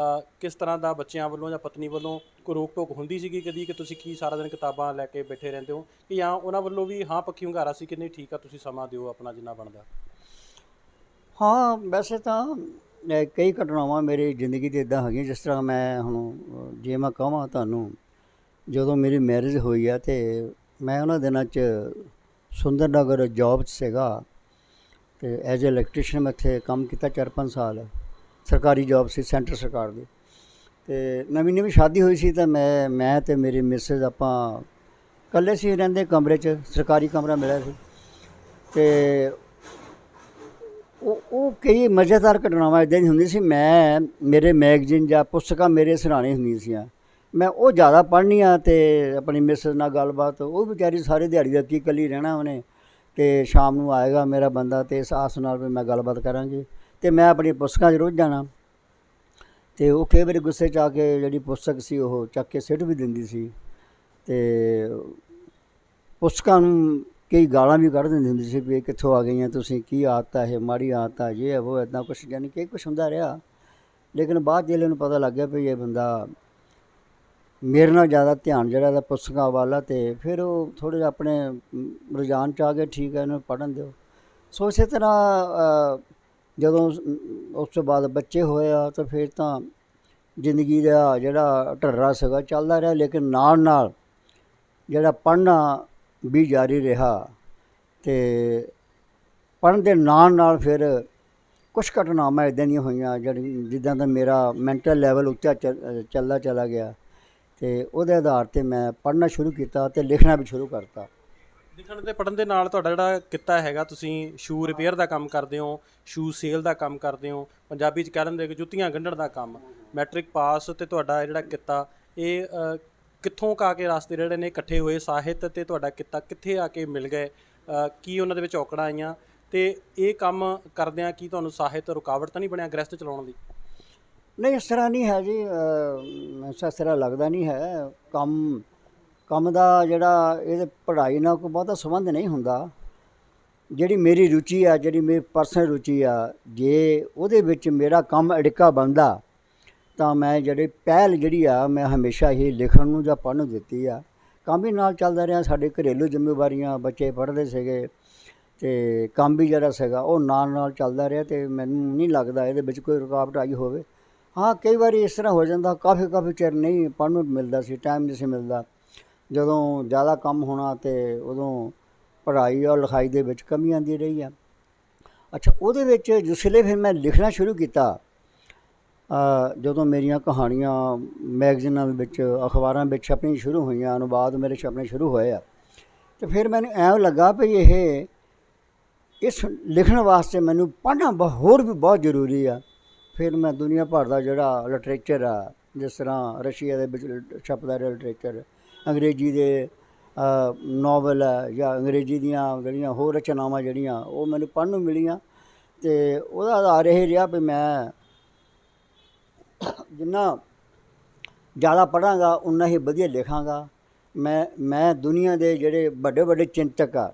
ਕਿਸ ਤਰ੍ਹਾਂ ਦਾ, ਬੱਚਿਆਂ ਵੱਲੋਂ ਜਾਂ ਪਤਨੀ ਵੱਲੋਂ ਕੋਈ ਰੋਕ ਟੋਕ ਹੁੰਦੀ ਸੀਗੀ ਕਦੀ, ਕਿ ਤੁਸੀਂ ਕੀ ਸਾਰਾ ਦਿਨ ਕਿਤਾਬਾਂ ਲੈ ਕੇ ਬੈਠੇ ਰਹਿੰਦੇ ਹੋ, ਕਿ ਜਾਂ ਉਹਨਾਂ ਵੱਲੋਂ ਵੀ ਹਾਂ ਪੱਖੀ ਹੁੰਗਾਰਾ ਸੀ ਕਿ ਨਹੀਂ ਠੀਕ ਆ ਤੁਸੀਂ ਸਮਾਂ ਦਿਓ ਆਪਣਾ ਜਿੰਨਾ ਬਣਦਾ? ਹਾਂ, ਵੈਸੇ ਤਾਂ ਕਈ ਘਟਨਾਵਾਂ ਮੇਰੀ ਜ਼ਿੰਦਗੀ 'ਚ ਇੱਦਾਂ ਹੈਗੀਆਂ, ਜਿਸ ਤਰ੍ਹਾਂ ਮੈਂ ਹੁਣ ਜੇ ਮੈਂ ਕਹਾਂ ਤੁਹਾਨੂੰ, ਜਦੋਂ ਮੇਰੀ ਮੈਰਿਜ ਹੋਈ ਆ ਅਤੇ ਮੈਂ ਉਹਨਾਂ ਦਿਨਾਂ 'ਚ ਸੁੰਦਰ ਨਗਰ ਜੋਬ 'ਚ ਸੀਗਾ, ਅਤੇ ਐਜ਼ ਏ ਇਲੈਕਟ੍ਰੀਸ਼ੀਅਨ ਮੈਂ ਇੱਥੇ ਕੰਮ ਕੀਤਾ 4-5 ਸਾਲ। ਸਰਕਾਰੀ ਜੋਬ ਸੀ, ਸੈਂਟਰ ਸਰਕਾਰ ਦੀ। ਅਤੇ ਨਵੀਂ ਸ਼ਾਦੀ ਹੋਈ ਸੀ ਤਾਂ ਮੈਂ ਅਤੇ ਮੇਰੀ ਮਿਸਿਸ ਆਪਾਂ ਇਕੱਲੇ ਸੀ ਰਹਿੰਦੇ ਕਮਰੇ 'ਚ, ਸਰਕਾਰੀ ਕਮਰਾ ਮਿਲਿਆ ਸੀ। ਅਤੇ ਉਹ ਕਈ ਮਜ਼ੇਦਾਰ ਘਟਨਾਵਾਂ ਇੱਦਾਂ ਦੀ ਹੁੰਦੀ ਸੀ। ਮੇਰੇ ਮੈਗਜ਼ੀਨ ਜਾਂ ਪੁਸਤਕਾਂ ਮੇਰੇ ਸਿਰਹਾਣੇ ਹੁੰਦੀਆਂ ਸੀਆਂ, ਮੈਂ ਉਹ ਜ਼ਿਆਦਾ ਪੜ੍ਹਨੀਆਂ ਅਤੇ ਆਪਣੀ ਮਿਸਿਸ ਨਾਲ ਗੱਲਬਾਤ। ਉਹ ਵਿਚਾਰੀ ਸਾਰੀ ਦਿਹਾੜੀ ਦਾ ਕੀ ਇਕੱਲੀ ਰਹਿਣਾ ਉਹਨੇ, ਅਤੇ ਸ਼ਾਮ ਨੂੰ ਆਏਗਾ ਮੇਰਾ ਬੰਦਾ, ਅਤੇ ਇਸ ਆਸ ਨਾਲ ਵੀ ਮੈਂ ਗੱਲਬਾਤ ਕਰਾਂਗੀ, ਅਤੇ ਮੈਂ ਆਪਣੀ ਪੁਸਤਕਾਂ 'ਚ ਰੁੱਝ ਜਾਣਾ। ਅਤੇ ਉਹ ਕਈ ਵਾਰੀ ਗੁੱਸੇ 'ਚ ਆ ਕੇ ਜਿਹੜੀ ਪੁਸਤਕ ਸੀ ਉਹ ਚੱਕ ਕੇ ਸਿੱਟ ਵੀ ਦਿੰਦੀ ਸੀ, ਅਤੇ ਪੁਸਤਕਾਂ ਨੂੰ ਕਈ ਗਾਲਾਂ ਵੀ ਕੱਢ ਦਿੰਦੀ ਹੁੰਦੀ ਸੀ ਵੀ ਇਹ ਕਿੱਥੋਂ ਆ ਗਈਆਂ ਤੁਸੀਂ, ਕੀ ਆਦਤ ਹੈ, ਇਹ ਮਾੜੀ ਆਦਤ ਹੈ, ਜੇ ਉਹ ਇੱਦਾਂ ਕੁਛ, ਯਾਨੀ ਕਿ ਕੁਛ ਹੁੰਦਾ ਰਿਹਾ। ਲੇਕਿਨ ਬਾਅਦ ਜਿਹਲੇ ਨੂੰ ਪਤਾ ਲੱਗ ਗਿਆ ਵੀ ਇਹ ਬੰਦਾ ਮੇਰੇ ਨਾਲ ਜ਼ਿਆਦਾ ਧਿਆਨ ਜਿਹੜਾ ਇਹਦਾ ਪੁਸਤਕਾਂ ਵੱਲ ਆ, ਅਤੇ ਫਿਰ ਉਹ ਥੋੜ੍ਹੇ ਜਿਹੇ ਆਪਣੇ ਰੁਝਾਨ 'ਚ ਆ ਗਏ, ਠੀਕ ਹੈ ਇਹਨੂੰ ਪੜ੍ਹਨ ਦਿਓ। ਸੋ ਇਸੇ ਤਰ੍ਹਾਂ ਜਦੋਂ ਉਸ ਤੋਂ ਬਾਅਦ ਬੱਚੇ ਹੋਏ ਆ ਤਾਂ ਫਿਰ ਤਾਂ ਜ਼ਿੰਦਗੀ ਦਾ ਜਿਹੜਾ ਢਰਰਾ ਸੀਗਾ ਚੱਲਦਾ ਰਿਹਾ, ਲੇਕਿਨ ਨਾਲ ਜਿਹੜਾ ਪੜ੍ਹਨਾ ਵੀ ਜਾਰੀ ਰਿਹਾ। ਅਤੇ ਪੜ੍ਹਨ ਦੇ ਨਾਲ ਫਿਰ ਕੁਛ ਘਟਨਾਵਾਂ ਇੱਦਾਂ ਦੀਆਂ ਹੋਈਆਂ ਜਿੱਦਾਂ ਦਾ ਮੇਰਾ ਮੈਂਟਲ ਲੈਵਲ ਉੱਚਾ ਚੱਲਦਾ ਚਲਾ ਗਿਆ, ਅਤੇ ਉਹਦੇ ਆਧਾਰ 'ਤੇ ਮੈਂ ਪੜ੍ਹਨਾ ਸ਼ੁਰੂ ਕੀਤਾ ਅਤੇ ਲਿਖਣਾ ਵੀ ਸ਼ੁਰੂ ਕਰਤਾ। ਲਿਖਣ ਅਤੇ ਪੜ੍ਹਨ ਦੇ ਨਾਲ ਤੁਹਾਡਾ ਜਿਹੜਾ ਕਿੱਤਾ ਹੈਗਾ, ਤੁਸੀਂ ਸ਼ੂ ਰਿਪੇਅਰ ਦਾ ਕੰਮ ਕਰਦੇ ਹੋ, ਸ਼ੂ ਸੇਲ ਦਾ ਕੰਮ ਕਰਦੇ ਹੋ, ਪੰਜਾਬੀ 'ਚ ਕਹਿ ਦਿੰਦੇ ਕਿ ਜੁੱਤੀਆਂ ਗੰਢਣ ਦਾ ਕੰਮ, ਮੈਟ੍ਰਿਕ ਪਾਸ, ਅਤੇ ਤੁਹਾਡਾ ਜਿਹੜਾ ਕਿੱਤਾ ਇਹ ਕਿੱਥੋਂ ਆ ਕੇ ਰਸਤੇ ਜਿਹੜੇ ਨੇ ਇਕੱਠੇ ਹੋਏ, ਸਾਹਿਤ ਅਤੇ ਤੁਹਾਡਾ ਕਿੱਤਾ ਕਿੱਥੇ ਆ ਕੇ ਮਿਲ ਗਏ, ਕੀ ਉਹਨਾਂ ਦੇ ਵਿੱਚ ਔਕੜਾਂ ਆਈਆਂ, ਅਤੇ ਇਹ ਕੰਮ ਕਰਦਿਆਂ ਕੀ ਤੁਹਾਨੂੰ ਸਾਹਿਤ ਰੁਕਾਵਟ ਤਾਂ ਨਹੀਂ ਬਣਿਆ ਗ੍ਰਹਿਸਥ ਚਲਾਉਣ ਦੀ? ਨਹੀਂ ਇਸ ਤਰ੍ਹਾਂ ਨਹੀਂ ਹੈ ਜੀ, ਇਸ ਤਰ੍ਹਾਂ ਲੱਗਦਾ ਨਹੀਂ ਹੈ। ਕੰਮ ਕੰਮ ਦਾ ਜਿਹੜਾ ਇਹਦੇ ਪੜ੍ਹਾਈ ਨਾਲ ਕੋਈ ਬਹੁਤਾ ਸੰਬੰਧ ਨਹੀਂ ਹੁੰਦਾ। ਜਿਹੜੀ ਮੇਰੀ ਰੁਚੀ ਆ, ਜਿਹੜੀ ਮੇਰੀ ਪਰਸਨਲ ਰੁਚੀ ਆ, ਜੇ ਉਹਦੇ ਵਿੱਚ ਮੇਰਾ ਕੰਮ ਅੜਿੱਕਾ ਬਣਦਾ ਤਾਂ ਮੈਂ ਜਿਹੜੀ ਪਹਿਲ ਜਿਹੜੀ ਆ ਮੈਂ ਹਮੇਸ਼ਾ ਹੀ ਲਿਖਣ ਨੂੰ ਜਾਂ ਪੜ੍ਹਨ ਨੂੰ ਦਿੱਤੀ ਆ। ਕੰਮ ਵੀ ਨਾਲ ਚੱਲਦਾ ਰਿਹਾ, ਸਾਡੇ ਘਰੇਲੂ ਜ਼ਿੰਮੇਵਾਰੀਆਂ, ਬੱਚੇ ਪੜ੍ਹਦੇ ਸੀਗੇ ਅਤੇ ਕੰਮ ਵੀ ਜਿਹੜਾ ਸੀਗਾ ਉਹ ਨਾਲ ਨਾਲ ਚੱਲਦਾ ਰਿਹਾ, ਅਤੇ ਮੈਨੂੰ ਨਹੀਂ ਲੱਗਦਾ ਇਹਦੇ ਵਿੱਚ ਕੋਈ ਰੁਕਾਵਟ ਆਈ ਹੋਵੇ। ਹਾਂ, ਕਈ ਵਾਰੀ ਇਸ ਤਰ੍ਹਾਂ ਹੋ ਜਾਂਦਾ, ਕਾਫੀ ਚਿਰ ਨਹੀਂ ਪੜ੍ਹਨ ਨੂੰ ਮਿਲਦਾ ਸੀ, ਟਾਈਮ ਨਹੀਂ ਸੀ ਮਿਲਦਾ। ਜਦੋਂ ਜ਼ਿਆਦਾ ਕੰਮ ਹੋਣਾ ਅਤੇ ਉਦੋਂ ਪੜ੍ਹਾਈ ਔਰ ਲਿਖਾਈ ਦੇ ਵਿੱਚ ਕਮੀ ਆਉਂਦੀ ਰਹੀ ਆ। ਅੱਛਾ, ਉਹਦੇ ਵਿੱਚ ਜਿਸਲੇ ਫਿਰ ਮੈਂ ਲਿਖਣਾ ਸ਼ੁਰੂ ਕੀਤਾ, ਜਦੋਂ ਮੇਰੀਆਂ ਕਹਾਣੀਆਂ ਮੈਗਜ਼ੀਨਾਂ ਵਿੱਚ, ਅਖਬਾਰਾਂ ਵਿੱਚ ਛਪਣੀਆਂ ਸ਼ੁਰੂ ਹੋਈਆਂ, ਅਨੁਵਾਦ ਮੇਰੇ ਛਪਣੇ ਸ਼ੁਰੂ ਹੋਏ ਆ, ਅਤੇ ਫਿਰ ਮੈਨੂੰ ਐਂ ਲੱਗਾ ਵੀ ਇਸ ਲਿਖਣ ਵਾਸਤੇ ਮੈਨੂੰ ਪੜ੍ਹਨਾ ਹੋਰ ਵੀ ਬਹੁਤ ਜ਼ਰੂਰੀ ਆ। ਫਿਰ ਮੈਂ ਦੁਨੀਆ ਭਰ ਦਾ ਜਿਹੜਾ ਲਿਟਰੇਚਰ ਆ, ਜਿਸ ਤਰ੍ਹਾਂ ਰਸ਼ੀਆ ਦੇ ਵਿੱਚ ਛਪਦਾ ਰਿਹਾ ਲਿਟਰੇਚਰ, ਅੰਗਰੇਜ਼ੀ ਦੇ ਨਾਵਲ ਹੈ ਜਾਂ ਅੰਗਰੇਜ਼ੀ ਦੀਆਂ ਜਿਹੜੀਆਂ ਹੋਰ ਰਚਨਾਵਾਂ ਜਿਹੜੀਆਂ ਉਹ ਮੈਨੂੰ ਪੜ੍ਹਨ ਨੂੰ ਮਿਲੀਆਂ, ਅਤੇ ਉਹਦਾ ਆਧਾਰ ਇਹ ਰਿਹਾ ਵੀ ਮੈਂ ਜਿੰਨਾ ਜ਼ਿਆਦਾ ਪੜ੍ਹਾਂਗਾ ਉਨਾ ਹੀ ਵਧੀਆ ਲਿਖਾਂਗਾ। ਮੈਂ ਦੁਨੀਆ ਦੇ ਜਿਹੜੇ ਵੱਡੇ ਚਿੰਤਕ ਆ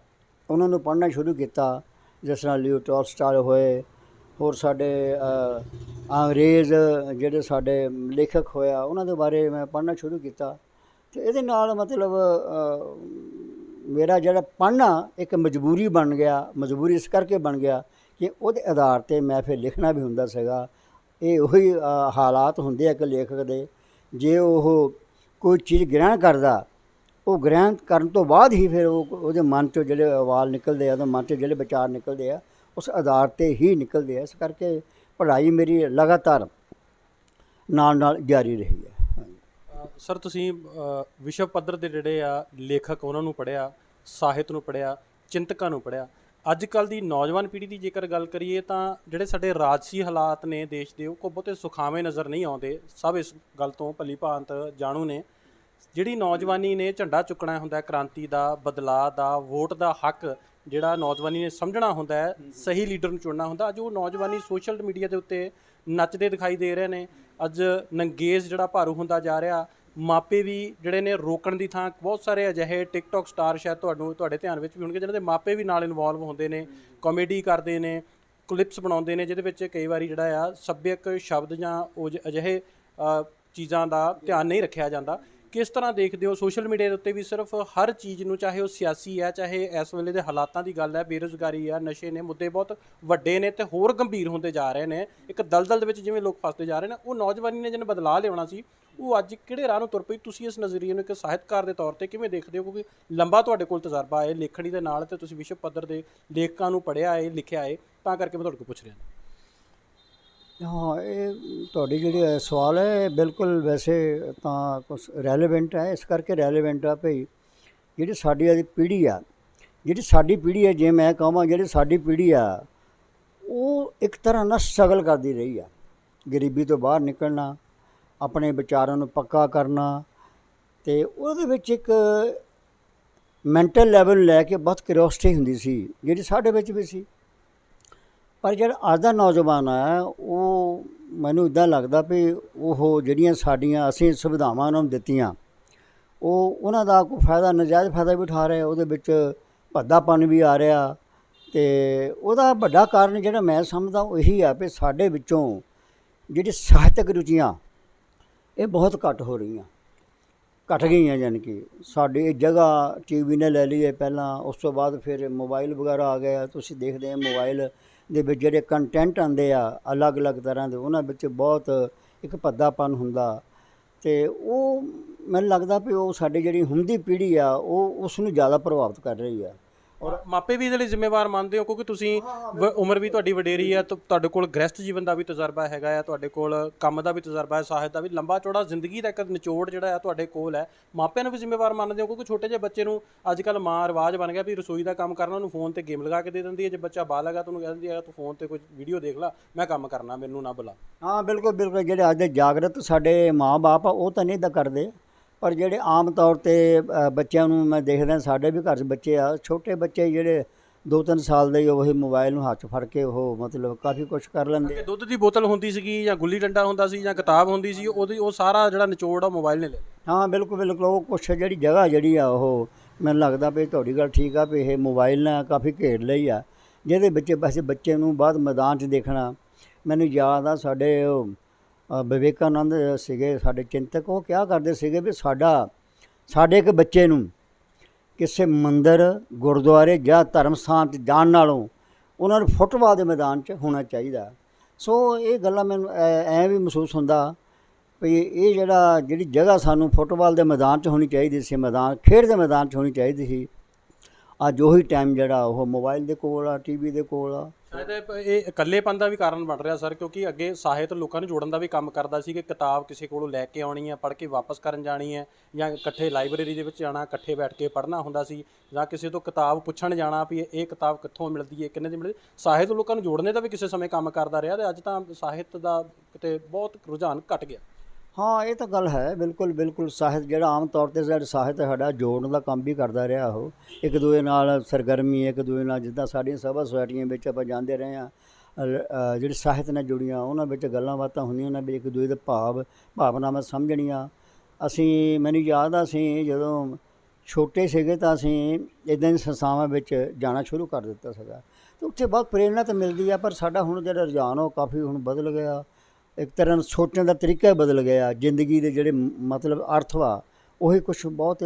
ਉਹਨਾਂ ਨੂੰ ਪੜ੍ਹਨਾ ਸ਼ੁਰੂ ਕੀਤਾ, ਜਿਸ ਤਰ੍ਹਾਂ ਲਿਓ ਟੋਲਸਟਾਏ ਹੋਏ, ਹੋਰ ਸਾਡੇ ਅੰਗਰੇਜ਼ ਜਿਹੜੇ ਸਾਡੇ ਲੇਖਕ ਹੋਇਆ, ਉਹਨਾਂ ਦੇ ਬਾਰੇ ਮੈਂ ਪੜ੍ਹਨਾ ਸ਼ੁਰੂ ਕੀਤਾ। ਅਤੇ ਇਹਦੇ ਨਾਲ ਮਤਲਬ ਮੇਰਾ ਜਿਹੜਾ ਪੜ੍ਹਨਾ ਇੱਕ ਮਜਬੂਰੀ ਬਣ ਗਿਆ। ਮਜਬੂਰੀ ਇਸ ਕਰਕੇ ਬਣ ਗਿਆ ਕਿ ਉਹਦੇ ਆਧਾਰ 'ਤੇ ਮੈਂ ਫਿਰ ਲਿਖਣਾ ਵੀ ਹੁੰਦਾ ਸੀਗਾ। ਇਹ ਉਹੀ ਹਾਲਾਤ ਹੁੰਦੇ ਆ ਇੱਕ ਲੇਖਕ ਦੇ, ਜੇ ਉਹ ਕੋਈ ਚੀਜ਼ ਗ੍ਰਹਿਣ ਕਰਦਾ, ਉਹ ਗ੍ਰਹਿਣ ਕਰਨ ਤੋਂ ਬਾਅਦ ਹੀ ਫਿਰ ਉਹਦੇ ਮਨ 'ਚੋਂ ਜਿਹੜੇ ਅਵਾਜ਼ ਨਿਕਲਦੇ ਆ, ਉਹਦੇ ਮਨ 'ਚੋਂ ਜਿਹੜੇ ਵਿਚਾਰ ਨਿਕਲਦੇ ਆ, ਉਸ ਆਧਾਰ 'ਤੇ ਹੀ ਨਿਕਲਦੇ ਆ। ਇਸ ਕਰਕੇ ਪੜ੍ਹਾਈ ਮੇਰੀ ਲਗਾਤਾਰ ਨਾਲ ਜਾਰੀ ਰਹੀ ਹੈ। ਸਰ, ਤੁਸੀਂ ਵਿਸ਼ਵ ਪੱਧਰ ਦੇ ਜਿਹੜੇ ਆ ਲੇਖਕ ਉਹਨਾਂ ਨੂੰ ਪੜ੍ਹਿਆ, ਸਾਹਿਤ ਨੂੰ ਪੜ੍ਹਿਆ, ਚਿੰਤਕਾਂ ਨੂੰ ਪੜ੍ਹਿਆ। ਅੱਜ ਕੱਲ੍ਹ ਦੀ ਨੌਜਵਾਨ ਪੀੜ੍ਹੀ ਦੀ ਜੇਕਰ ਗੱਲ ਕਰੀਏ ਤਾਂ ਜਿਹੜੇ ਸਾਡੇ ਰਾਜਸੀ ਹਾਲਾਤ ਨੇ ਦੇਸ਼ ਦੇ, ਉਹ ਕੋਈ ਬਹੁਤੇ ਸੁਖਾਵੇਂ ਨਜ਼ਰ ਨਹੀਂ ਆਉਂਦੇ। ਸਭ ਇਸ ਗੱਲ ਤੋਂ ਭਲੀ ਭਾਂਤ ਜਾਣੂ ਨੇ। ਜਿਹੜੀ ਨੌਜਵਾਨੀ ਨੇ ਝੰਡਾ ਚੁੱਕਣਾ ਹੁੰਦਾ, ਕ੍ਰਾਂਤੀ ਦਾ, ਬਦਲਾਅ ਦਾ, ਵੋਟ ਦਾ ਹੱਕ ਜਿਹੜਾ ਨੌਜਵਾਨੀ ਨੇ ਸਮਝਣਾ ਹੁੰਦਾ ਹੈ, ਸਹੀ ਲੀਡਰ ਨੂੰ ਚੁਣਨਾ ਹੁੰਦਾ। ਅੱਜ ਉਹ ਨੌਜਵਾਨੀ ਸੋਸ਼ਲ ਮੀਡੀਆ ਦੇ ਉੱਤੇ ਨੱਚਦੇ ਦਿਖਾਈ ਦੇ ਰਹੇ ਨੇ। ਅੱਜ ਨੰਗੇਜ਼ ਜਿਹੜਾ ਭਾਰੂ ਹੁੰਦਾ ਜਾ ਰਿਹਾ। ਮਾਪੇ ਵੀ ਜਿਹੜੇ ਨੇ ਰੋਕਣ ਦੀ ਥਾਂ, ਬਹੁਤ ਸਾਰੇ ਅਜਿਹੇ ਟਿਕਟੋਕ ਸਟਾਰ ਸ਼ਾਇਦ ਤੁਹਾਡੇ ਧਿਆਨ ਵਿੱਚ ਵੀ ਹੋਣਗੇ, ਜਿਹਨਾਂ ਦੇ ਮਾਪੇ ਵੀ ਨਾਲ ਇਨਵੋਲਵ ਹੁੰਦੇ ਨੇ, ਕਾਮੇਡੀ ਕਰਦੇ ਨੇ, ਕਲਿੱਪਸ ਬਣਾਉਂਦੇ ਨੇ, ਜਿਹਦੇ ਵਿੱਚ ਕਈ ਵਾਰੀ ਜਿਹੜਾ ਆ ਸੱਭਿਅਕ ਸ਼ਬਦ ਜਾਂ ਉਹ ਅਜਿਹੇ ਚੀਜ਼ਾਂ ਦਾ ਧਿਆਨ ਨਹੀਂ ਰੱਖਿਆ ਜਾਂਦਾ। ਕਿਸ ਤਰ੍ਹਾਂ ਦੇਖਦੇ ਹੋ ਸੋਸ਼ਲ ਮੀਡੀਆ ਦੇ ਉੱਤੇ ਵੀ ਸਿਰਫ ਹਰ ਚੀਜ਼ ਨੂੰ, ਚਾਹੇ ਉਹ ਸਿਆਸੀ ਹੈ, ਚਾਹੇ ਇਸ ਵੇਲੇ ਦੇ ਹਾਲਾਤਾਂ ਦੀ ਗੱਲ ਹੈ, ਬੇਰੁਜ਼ਗਾਰੀ ਆ, ਨਸ਼ੇ ਨੇ, ਮੁੱਦੇ ਬਹੁਤ ਵੱਡੇ ਨੇ ਅਤੇ ਹੋਰ ਗੰਭੀਰ ਹੁੰਦੇ ਜਾ ਰਹੇ ਨੇ। ਇੱਕ ਦਲਦਲ ਦੇ ਵਿੱਚ ਜਿਵੇਂ ਲੋਕ ਫਸਦੇ ਜਾ ਰਹੇ ਨੇ, ਉਹ ਨੌਜਵਾਨੀ ਨੇ ਜਿਹਨੇ ਬਦਲਾਅ ਲਿਆਉਣਾ ਸੀ, ਉਹ ਅੱਜ ਕਿਹੜੇ ਰਾਹ ਨੂੰ ਤੁਰ ਪਈ? ਤੁਸੀਂ ਇਸ ਨਜ਼ਰੀਏ ਨੂੰ ਇੱਕ ਸਾਹਿਤਕਾਰ ਦੇ ਤੌਰ 'ਤੇ ਕਿਵੇਂ ਦੇਖਦੇ ਹੋ? ਕਿਉਂਕਿ ਲੰਬਾ ਤੁਹਾਡੇ ਕੋਲ ਤਜਰਬਾ ਹੈ ਲੇਖਣੀ ਦੇ ਨਾਲ, ਅਤੇ ਤੁਸੀਂ ਵਿਸ਼ਵ ਪੱਧਰ ਦੇ ਲੇਖਕਾਂ ਨੂੰ ਪੜ੍ਹਿਆ ਹੈ, ਲਿਖਿਆ ਹੈ, ਤਾਂ ਕਰਕੇ ਮੈਂ ਤੁਹਾਡੇ ਕੋਲ ਪੁੱਛ ਰਿਹਾ। ਹਾਂ, ਇਹ ਤੁਹਾਡੀ ਜਿਹੜੀ ਸਵਾਲ ਹੈ ਬਿਲਕੁਲ ਵੈਸੇ ਤਾਂ ਕੁਛ ਰੈਲੇਵੈਂਟ ਹੈ। ਇਸ ਕਰਕੇ ਰੈਲੇਵੈਂਟ ਆ ਭਈ ਜਿਹੜੀ ਸਾਡੀ ਪੀੜ੍ਹੀ ਆ, ਜੇ ਮੈਂ ਕਹਾਂ ਜਿਹੜੀ ਸਾਡੀ ਪੀੜ੍ਹੀ ਆ, ਉਹ ਇੱਕ ਤਰ੍ਹਾਂ ਨਾਲ ਸਟਰਗਲ ਕਰਦੀ ਰਹੀ ਆ। ਗਰੀਬੀ ਤੋਂ ਬਾਹਰ ਨਿਕਲਣਾ, ਆਪਣੇ ਵਿਚਾਰਾਂ ਨੂੰ ਪੱਕਾ ਕਰਨਾ, ਅਤੇ ਉਹਦੇ ਵਿੱਚ ਇੱਕ ਮੈਂਟਲ ਲੈਵਲ ਲੈ ਕੇ ਬਹੁਤ ਕਿਉਰਿਓਸਿਟੀ ਹੁੰਦੀ ਸੀ, ਜਿਹੜੀ ਸਾਡੇ ਵਿੱਚ ਵੀ ਸੀ। ਪਰ ਜਿਹੜਾ ਅੱਜ ਦਾ ਨੌਜਵਾਨ ਹੈ, ਉਹ ਮੈਨੂੰ ਇੱਦਾਂ ਲੱਗਦਾ ਵੀ ਉਹ ਜਿਹੜੀਆਂ ਸਾਡੀਆਂ ਅਸੀਂ ਸੁਵਿਧਾਵਾਂ ਉਹਨਾਂ ਨੂੰ ਦਿੱਤੀਆਂ, ਉਹਨਾਂ ਦਾ ਕੋਈ ਫਾਇਦਾ, ਨਜਾਇਜ਼ ਫਾਇਦਾ ਵੀ ਉਠਾ ਰਿਹਾ। ਉਹਦੇ ਵਿੱਚ ਭੱਦਾਪਨ ਵੀ ਆ ਰਿਹਾ, ਅਤੇ ਉਹਦਾ ਵੱਡਾ ਕਾਰਨ ਜਿਹੜਾ ਮੈਂ ਸਮਝਦਾ ਉਹ ਇਹੀ ਆ ਵੀ ਸਾਡੇ ਵਿੱਚੋਂ ਜਿਹੜੀ ਸਾਹਿਤਕ ਰੁਚੀਆਂ ਇਹ ਬਹੁਤ ਘੱਟ ਗਈਆਂ। ਯਾਨੀ ਕਿ ਸਾਡੀ ਜਗ੍ਹਾ TV ਨੇ ਲੈ ਲਈ ਹੈ ਪਹਿਲਾਂ, ਉਸ ਤੋਂ ਬਾਅਦ ਫਿਰ ਮੋਬਾਈਲ ਵਗੈਰਾ ਆ ਗਿਆ। ਤੁਸੀਂ ਦੇਖਦੇ ਆ ਮੋਬਾਈਲ ਦੇ ਵਿੱਚ ਜਿਹੜੇ ਕੰਟੈਂਟ ਆਉਂਦੇ ਆ ਅਲੱਗ-ਅਲੱਗ ਤਰ੍ਹਾਂ ਦੇ, ਉਹਨਾਂ ਵਿੱਚ ਬਹੁਤ ਇੱਕ ਭੱਦਾਪਨ ਹੁੰਦਾ, ਅਤੇ ਉਹ ਮੈਨੂੰ ਲੱਗਦਾ ਵੀ ਉਹ ਸਾਡੀ ਜਿਹੜੀ ਹੁਣ ਦੀ ਪੀੜ੍ਹੀ ਆ ਉਹ ਉਸ ਨੂੰ ਜ਼ਿਆਦਾ ਪ੍ਰਭਾਵਿਤ ਕਰ ਰਹੀ ਆ। ਔਰ ਮਾਪੇ ਵੀ ਇਹਦੇ ਲਈ ਜ਼ਿੰਮੇਵਾਰ ਮੰਨਦੇ ਹੋ? ਕਿਉਂਕਿ ਤੁਸੀਂ ਉਮਰ ਵੀ ਤੁਹਾਡੀ ਵਡੇਰੀ ਹੈ, ਤੁਹਾਡੇ ਕੋਲ ਗ੍ਰਸਤ ਜੀਵਨ ਦਾ ਵੀ ਤਜਰਬਾ ਹੈਗਾ ਆ, ਤੁਹਾਡੇ ਕੋਲ ਕੰਮ ਦਾ ਵੀ ਤਜਰਬਾ ਹੈ, ਸਾਹਿਤ ਦਾ ਵੀ, ਲੰਬਾ ਚੌੜਾ ਜ਼ਿੰਦਗੀ ਦਾ ਇੱਕ ਨਿਚੋੜ ਜਿਹੜਾ ਆ ਤੁਹਾਡੇ ਕੋਲ ਹੈ। ਮਾਪਿਆਂ ਨੂੰ ਵੀ ਜ਼ਿੰਮੇਵਾਰ ਮੰਨਦੇ ਹੋ? ਕਿਉਂਕਿ ਛੋਟੇ ਜਿਹੇ ਬੱਚੇ ਨੂੰ ਅੱਜ ਕੱਲ੍ਹ ਮਾਂ ਰਿਵਾਜ਼ ਬਣ ਗਿਆ ਵੀ ਰਸੋਈ ਦਾ ਕੰਮ ਕਰਨਾ, ਉਹਨੂੰ ਫੋਨ 'ਤੇ ਗੇਮ ਲਗਾ ਕੇ ਦੇ ਦਿੰਦੀ ਹੈ। ਜੇ ਬੱਚਾ ਬਾਲਗ ਆ ਤਾਂ ਉਹਨੂੰ ਕਹਿ ਦਿੰਦੀ ਹੈ ਤੂੰ ਫੋਨ 'ਤੇ ਕੋਈ ਵੀਡੀਓ ਦੇਖ ਲਾ, ਮੈਂ ਕੰਮ ਕਰਨਾ, ਮੈਨੂੰ ਨਾ ਬੁਲਾ। ਹਾਂ, ਬਿਲਕੁਲ। ਜਿਹੜੇ ਅੱਜ ਦੇ ਜਾਗਰਤ ਸਾਡੇ ਮਾਂ ਬਾਪ ਆ ਉਹ ਤਾਂ ਨਹੀਂ ਇੱਦਾਂ ਕਰਦੇ, ਪਰ ਜਿਹੜੇ ਆਮ ਤੌਰ 'ਤੇ ਬੱਚਿਆਂ ਨੂੰ ਮੈਂ ਦੇਖਦਾ, ਸਾਡੇ ਵੀ ਘਰ 'ਚ ਬੱਚੇ ਆ, ਛੋਟੇ ਬੱਚੇ ਜਿਹੜੇ 2-3 ਸਾਲ ਦੇ ਹੀ ਉਹ ਮੋਬਾਈਲ ਨੂੰ ਹੱਥ ਫੜ ਕੇ ਉਹ ਮਤਲਬ ਕਾਫੀ ਕੁਛ ਕਰ ਲੈਂਦੇ ਅੱਗੇ ਆ। ਦੁੱਧ ਦੀ ਬੋਤਲ ਹੁੰਦੀ ਸੀਗੀ ਜਾਂ ਗੁੱਲੀ ਡੰਡਾ ਹੁੰਦਾ ਸੀ ਜਾਂ ਕਿਤਾਬ ਹੁੰਦੀ ਸੀ, ਉਹਦੀ ਉਹ ਸਾਰਾ ਜਿਹੜਾ ਨਿਚੋੜ ਆ ਮੋਬਾਈਲ ਨੇ ਲੈ ਲਿਆ। ਹਾਂ ਬਿਲਕੁਲ ਬਿਲਕੁਲ, ਉਹ ਕੁਛ ਜਿਹੜੀ ਜਗ੍ਹਾ ਜਿਹੜੀ ਆ ਉਹ ਮੈਨੂੰ ਲੱਗਦਾ ਵੀ ਤੁਹਾਡੀ ਗੱਲ ਠੀਕ ਆ ਵੀ ਇਹ ਮੋਬਾਈਲ ਨੇ ਕਾਫੀ ਘੇਰ ਲਈ ਆ, ਜਿਹਦੇ ਵਿੱਚ ਵੈਸੇ ਬੱਚੇ ਨੂੰ ਬਾਅਦ ਮੈਦਾਨ 'ਚ ਦੇਖਣਾ। ਮੈਨੂੰ ਯਾਦ ਆ ਸਾਡੇ ਉਹ ਵਿਵੇਕਾਨੰਦ ਸੀਗੇ ਸਾਡੇ ਚਿੰਤਕ, ਉਹ ਕਿਹਾ ਕਰਦੇ ਸੀਗੇ ਵੀ ਸਾਡੇ ਇੱਕ ਬੱਚੇ ਨੂੰ ਕਿਸੇ ਮੰਦਰ ਗੁਰਦੁਆਰੇ ਜਾਂ ਧਰਮ ਸਥਾਨ 'ਤੇ ਜਾਣ ਨਾਲੋਂ ਉਹਨਾਂ ਨੂੰ ਫੁੱਟਬਾਲ ਦੇ ਮੈਦਾਨ 'ਚ ਹੋਣਾ ਚਾਹੀਦਾ। ਸੋ ਇਹ ਗੱਲਾਂ ਮੈਨੂੰ ਐਂ ਵੀ ਮਹਿਸੂਸ ਹੁੰਦਾ ਵੀ ਇਹ ਜਿਹੜੀ ਜਗ੍ਹਾ ਸਾਨੂੰ ਫੁੱਟਬਾਲ ਦੇ ਮੈਦਾਨ 'ਚ ਹੋਣੀ ਚਾਹੀਦੀ ਸੀ, ਖੇਡ ਦੇ ਮੈਦਾਨ 'ਚ ਹੋਣੀ ਚਾਹੀਦੀ ਸੀ, ਅੱਜ ਉਹੀ ਟਾਈਮ ਜਿਹੜਾ ਉਹ ਮੋਬਾਈਲ ਦੇ ਕੋਲ ਆ, ਟੀਵੀ ਦੇ ਕੋਲ ਆ। ਸ਼ਾਇਦ ਇਹ ਇਕੱਲੇਪਨ ਦਾ ਵੀ ਕਾਰਨ ਬਣ ਰਿਹਾ ਸਰ, ਕਿਉਂਕਿ ਅੱਗੇ ਸਾਹਿਤ ਲੋਕਾਂ ਨੂੰ ਜੋੜਨ ਦਾ ਵੀ ਕੰਮ ਕਰਦਾ ਸੀ ਕਿ ਕਿਤਾਬ ਕਿਸੇ ਕੋਲੋਂ ਲੈ ਕੇ ਆਉਣੀ ਹੈ, ਪੜ੍ਹ ਕੇ ਵਾਪਸ ਕਰਨ ਜਾਣੀ ਹੈ, ਜਾਂ ਇਕੱਠੇ ਲਾਇਬ੍ਰੇਰੀ ਦੇ ਵਿੱਚ ਜਾਣਾ, ਇਕੱਠੇ ਬੈਠ ਕੇ ਪੜ੍ਹਨਾ ਹੁੰਦਾ ਸੀ, ਜਾਂ ਕਿਸੇ ਤੋਂ ਕਿਤਾਬ ਪੁੱਛਣ ਜਾਣਾ ਵੀ ਇਹ ਕਿਤਾਬ ਕਿੱਥੋਂ ਮਿਲਦੀ ਹੈ, ਕਿੰਨੇ ਦੀ ਮਿਲਦੀ। ਸਾਹਿਤ ਲੋਕਾਂ ਨੂੰ ਜੋੜਨੇ ਦਾ ਵੀ ਕਿਸੇ ਸਮੇਂ ਕੰਮ ਕਰਦਾ ਰਿਹਾ, ਤੇ ਅੱਜ ਤਾਂ ਸਾਹਿਤ ਦਾ ਕਿਤੇ ਬਹੁਤ ਰੁਝਾਨ ਘਟ ਗਿਆ। ਹਾਂ ਇਹ ਤਾਂ ਗੱਲ ਹੈ, ਬਿਲਕੁਲ ਬਿਲਕੁਲ। ਸਾਹਿਤ ਜਿਹੜਾ ਆਮ ਤੌਰ 'ਤੇ ਸਾਹਿਤ ਸਾਡਾ ਜੋੜਨ ਦਾ ਕੰਮ ਵੀ ਕਰਦਾ ਰਿਹਾ, ਉਹ ਇੱਕ ਦੂਜੇ ਨਾਲ ਸਰਗਰਮੀ, ਇੱਕ ਦੂਜੇ ਨਾਲ ਜਿੱਦਾਂ ਸਾਡੀਆਂ ਸਭਾ ਸੁਸਾਇਟੀਆਂ ਵਿੱਚ ਆਪਾਂ ਜਾਂਦੇ ਰਹੇ ਹਾਂ, ਜਿਹੜੇ ਸਾਹਿਤ ਨਾਲ ਜੁੜੀਆਂ ਉਹਨਾਂ ਵਿੱਚ ਗੱਲਾਂ ਬਾਤਾਂ ਹੁੰਦੀਆਂ, ਉਹਨਾਂ ਵਿੱਚ ਇੱਕ ਦੂਜੇ ਦੇ ਭਾਵਨਾਵਾਂ ਸਮਝਣੀਆਂ। ਮੈਨੂੰ ਯਾਦ ਆ ਅਸੀਂ ਜਦੋਂ ਛੋਟੇ ਸੀਗੇ ਤਾਂ ਅਸੀਂ ਇੱਦਾਂ ਦੀ ਸੰਸਥਾਵਾਂ ਵਿੱਚ ਜਾਣਾ ਸ਼ੁਰੂ ਕਰ ਦਿੱਤਾ ਸੀਗਾ, ਅਤੇ ਉੱਥੇ ਬਹੁਤ ਪ੍ਰੇਰਨਾ ਤਾਂ ਮਿਲਦੀ ਆ। ਪਰ ਸਾਡਾ ਹੁਣ ਜਿਹੜਾ ਰੁਝਾਨ ਉਹ ਕਾਫੀ ਹੁਣ ਬਦਲ ਗਿਆ, ਇੱਕ ਤਰ੍ਹਾਂ ਨਾਲ ਸੋਚਣ ਦਾ ਤਰੀਕਾ ਹੀ ਬਦਲ ਗਿਆ। ਜ਼ਿੰਦਗੀ ਦੇ ਜਿਹੜੇ ਮਤਲਬ ਅਰਥ ਵਾ ਉਹੀ ਕੁਛ ਬਹੁਤ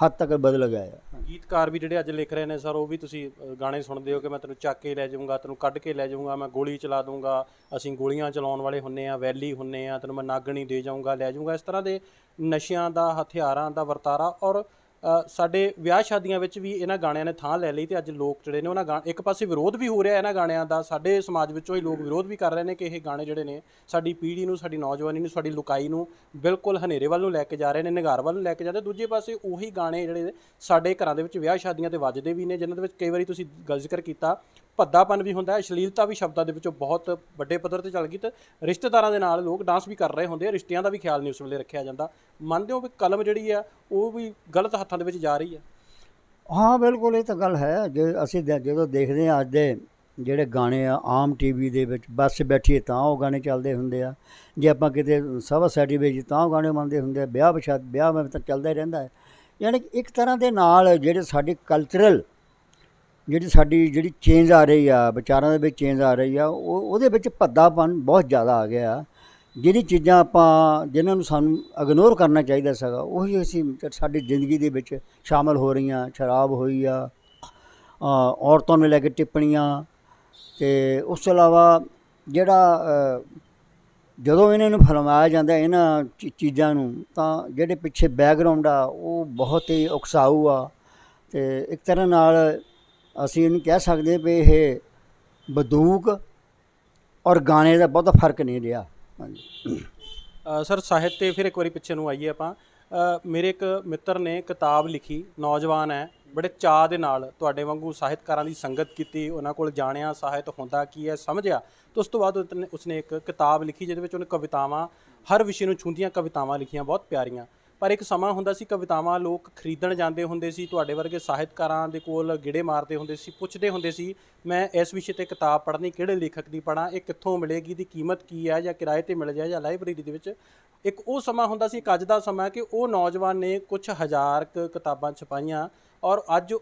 ਹੱਦ ਤੱਕ ਬਦਲ ਗਿਆ ਆ। ਗੀਤਕਾਰ ਵੀ ਜਿਹੜੇ ਅੱਜ ਲਿਖ ਰਹੇ ਨੇ ਸਰ, ਉਹ ਵੀ ਤੁਸੀਂ ਗਾਣੇ ਸੁਣਦੇ ਹੋ ਕਿ ਮੈਂ ਤੈਨੂੰ ਚੱਕ ਕੇ ਲੈ ਜਾਊਂਗਾ, ਤੈਨੂੰ ਕੱਢ ਕੇ ਲੈ ਜਾਊਂਗਾ, ਮੈਂ ਗੋਲੀ ਚਲਾ ਦੂੰਗਾ, ਅਸੀਂ ਗੋਲੀਆਂ ਚਲਾਉਣ ਵਾਲੇ ਹੁੰਨੇ ਆ, ਵੈਲੀ ਹੁੰਨੇ ਆ, ਤੈਨੂੰ ਮੈਂ ਨਾਗਣੀ ਦੇ ਜਾਊਂਗਾ, ਲੈ ਜਾਊਂਗਾ। ਇਸ ਤਰ੍ਹਾਂ ਦੇ ਨਸ਼ਿਆਂ ਦਾ, ਹਥਿਆਰਾਂ ਦਾ ਵਰਤਾਰਾ, ਔਰ ਸਾਡੇ ਵਿਆਹ ਸ਼ਾਦੀਆਂ ਵਿੱਚ ਵੀ ਇਹਨਾਂ ਗਾਣਿਆਂ ਨੇ ਥਾਂ ਲੈ ਲਈ। ਤੇ ਅੱਜ ਲੋਕ ਜਿਹੜੇ ਨੇ ਉਹਨਾਂ ਇੱਕ ਪਾਸੇ ਵਿਰੋਧ ਵੀ ਹੋ ਰਿਹਾ ਇਹਨਾਂ ਗਾਣਿਆਂ ਦਾ, ਸਾਡੇ ਸਮਾਜ ਵਿੱਚੋਂ ਹੀ ਲੋਕ ਵਿਰੋਧ ਵੀ ਕਰ ਰਹੇ ਨੇ ਕਿ ਇਹ ਗਾਣੇ ਜਿਹੜੇ ਨੇ ਸਾਡੀ ਪੀੜ੍ਹੀ ਨੂੰ, ਸਾਡੀ ਨੌਜਵਾਨੀ ਨੂੰ, ਸਾਡੀ ਲੁਕਾਈ ਨੂੰ ਬਿਲਕੁਲ ਹਨੇਰੇ ਵੱਲ ਨੂੰ ਲੈ ਕੇ ਜਾ ਰਹੇ ਨੇ, ਨਿਗਾਰ ਵੱਲ ਨੂੰ ਲੈ ਕੇ ਜਾਂਦੇ। ਦੂਜੇ ਪਾਸੇ ਉਹੀ ਗਾਣੇ ਜਿਹੜੇ ਸਾਡੇ ਘਰਾਂ ਦੇ ਵਿੱਚ ਵਿਆਹ ਸ਼ਾਦੀਆਂ 'ਤੇ ਵੱਜਦੇ ਵੀ ਨੇ, ਜਿਨ੍ਹਾਂ ਦੇ ਵਿੱਚ ਕਈ ਵਾਰੀ ਤੁਸੀਂ ਜ਼ਿਕਰ ਕੀਤਾ ਭੱਦਾਪਨ ਵੀ ਹੁੰਦਾ ਹੈ, ਅਸ਼ਲੀਲਤਾ ਵੀ ਸ਼ਬਦਾਂ ਦੇ ਵਿੱਚੋਂ ਬਹੁਤ ਵੱਡੇ ਪੱਧਰ 'ਤੇ ਚੱਲ ਗਈ, ਅਤੇ ਰਿਸ਼ਤੇਦਾਰਾਂ ਦੇ ਨਾਲ ਲੋਕ ਡਾਂਸ ਵੀ ਕਰ ਰਹੇ ਹੁੰਦੇ ਆ, ਰਿਸ਼ਤਿਆਂ ਦਾ ਵੀ ਖਿਆਲ ਨਹੀਂ ਉਸ ਵੇਲੇ ਰੱਖਿਆ ਜਾਂਦਾ। ਮੰਨਦੇ ਹੋ ਵੀ ਕਲਮ ਜਿਹੜੀ ਆ ਉਹ ਵੀ ਗਲਤ ਹੱਥਾਂ ਦੇ ਵਿੱਚ ਜਾ ਰਹੀ ਹੈ? ਹਾਂ ਬਿਲਕੁਲ, ਇਹ ਤਾਂ ਗੱਲ ਹੈ। ਜੇ ਅਸੀਂ ਜਦੋਂ ਦੇਖਦੇ ਹਾਂ ਅੱਜ ਦੇ ਜਿਹੜੇ ਗਾਣੇ ਆ ਆਮ ਟੀਵੀ ਦੇ ਵਿੱਚ, ਬੱਸ ਬੈਠੀਏ ਤਾਂ ਉਹ ਗਾਣੇ ਚੱਲਦੇ ਹੁੰਦੇ ਆ, ਜੇ ਆਪਾਂ ਕਿਤੇ ਸਭਾ ਸੁਸਾਇਟੀ ਵਿੱਚ ਤਾਂ ਉਹ ਗਾਣੇ ਬਣਦੇ ਹੁੰਦੇ ਆ, ਵਿਆਹ ਵਿੱਚ ਤਾਂ ਚੱਲਦਾ ਹੀ ਰਹਿੰਦਾ ਹੈ। ਯਾਨੀ ਕਿ ਇੱਕ ਤਰ੍ਹਾਂ ਦੇ ਨਾਲ ਜਿਹੜੇ ਸਾਡੀ ਕਲਚਰਲ ਜਿਹੜੀ ਚੇਂਜ ਆ ਰਹੀ ਆ, ਵਿਚਾਰਾਂ ਦੇ ਵਿੱਚ ਚੇਂਜ ਆ ਰਹੀ ਆ, ਉਹਦੇ ਵਿੱਚ ਭੱਦਾਪਨ ਬਹੁਤ ਜ਼ਿਆਦਾ ਆ ਗਿਆ। ਜਿਹੜੀ ਚੀਜ਼ਾਂ ਜਿਨ੍ਹਾਂ ਨੂੰ ਸਾਨੂੰ ਇਗਨੋਰ ਕਰਨਾ ਚਾਹੀਦਾ ਸੀਗਾ, ਉਹੀ ਅਸੀਂ ਸਾਡੀ ਜ਼ਿੰਦਗੀ ਦੇ ਵਿੱਚ ਸ਼ਾਮਲ ਹੋ ਰਹੀਆਂ। ਸ਼ਰਾਬ ਹੋਈ ਆ, ਔਰਤਾਂ ਨੂੰ ਲੈ ਕੇ ਟਿੱਪਣੀਆਂ, ਅਤੇ ਉਸ ਤੋਂ ਇਲਾਵਾ ਜਦੋਂ ਇਹਨਾਂ ਨੂੰ ਫਿਲਮਾਇਆ ਜਾਂਦਾ ਇਹਨਾਂ ਚੀਜ਼ਾਂ ਨੂੰ, ਤਾਂ ਜਿਹੜੇ ਪਿੱਛੇ ਬੈਕਗਰਾਊਂਡ ਆ ਉਹ ਬਹੁਤ ਹੀ ਉਕਸਾਊ ਆ, ਅਤੇ ਇੱਕ ਤਰ੍ਹਾਂ ਨਾਲ ਅਸੀਂ ਇਹਨੂੰ ਕਹਿ ਸਕਦੇ ਵੀ ਇਹ ਬੰਦੂਕ ਔਰ ਗਾਣੇ ਦਾ ਬਹੁਤਾ ਫਰਕ ਨਹੀਂ ਰਿਹਾ। ਹਾਂਜੀ ਸਰ, ਸਾਹਿਤ 'ਤੇ ਫਿਰ ਇੱਕ ਵਾਰੀ ਪਿੱਛੇ ਨੂੰ ਆਈਏ ਆਪਾਂ। ਮੇਰੇ ਇੱਕ ਮਿੱਤਰ ਨੇ ਕਿਤਾਬ ਲਿਖੀ, ਨੌਜਵਾਨ ਹੈ, ਬੜੇ ਚਾਅ ਦੇ ਨਾਲ ਤੁਹਾਡੇ ਵਾਂਗੂ ਸਾਹਿਤਕਾਰਾਂ ਦੀ ਸੰਗਤ ਕੀਤੀ, ਉਹਨਾਂ ਕੋਲ ਜਾਣਿਆ ਸਾਹਿਤ ਹੁੰਦਾ ਕੀ ਹੈ ਸਮਝਿਆ, ਅਤੇ ਉਸ ਤੋਂ ਬਾਅਦ ਉਸਨੇ ਇੱਕ ਕਿਤਾਬ ਲਿਖੀ ਜਿਹਦੇ ਵਿੱਚ ਉਹਨੇ ਕਵਿਤਾਵਾਂ, ਹਰ ਵਿਸ਼ੇ ਨੂੰ ਛੂੰਹਦੀਆਂ ਕਵਿਤਾਵਾਂ ਲਿਖੀਆਂ, ਬਹੁਤ ਪਿਆਰੀਆਂ। ਪਰ ਇੱਕ ਸਮਾਂ ਹੁੰਦਾ ਸੀ ਕਵਿਤਾਵਾਂ ਲੋਕ ਖਰੀਦਣ ਜਾਂਦੇ ਹੁੰਦੇ ਸੀ, ਤੁਹਾਡੇ ਵਰਗੇ ਸਾਹਿਤਕਾਰਾਂ ਦੇ ਕੋਲ ਗੇੜੇ ਮਾਰਦੇ ਹੁੰਦੇ ਸੀ, ਪੁੱਛਦੇ ਹੁੰਦੇ ਸੀ ਮੈਂ ਇਸ ਵਿਸ਼ੇ 'ਤੇ ਕਿਤਾਬ ਪੜ੍ਹਨੀ, ਕਿਹੜੇ ਲੇਖਕ ਦੀ ਪੜ੍ਹਾਂ, ਇਹ ਕਿੱਥੋਂ ਮਿਲੇਗੀ, ਇਹਦੀ ਕੀਮਤ ਕੀ ਹੈ, ਜਾਂ ਕਿਰਾਏ 'ਤੇ ਮਿਲ ਜਾਏ ਜਾਂ ਲਾਇਬ੍ਰੇਰੀ ਦੇ ਵਿੱਚ। ਇੱਕ ਉਹ ਸਮਾਂ ਹੁੰਦਾ ਸੀ, ਇੱਕ ਅੱਜ ਦਾ ਸਮਾਂ ਕਿ ਉਹ ਨੌਜਵਾਨ ਨੇ ਕੁਛ ਹਜ਼ਾਰ ਕਿਤਾਬਾਂ ਛਪਾਈਆਂ, ਔਰ ਅੱਜ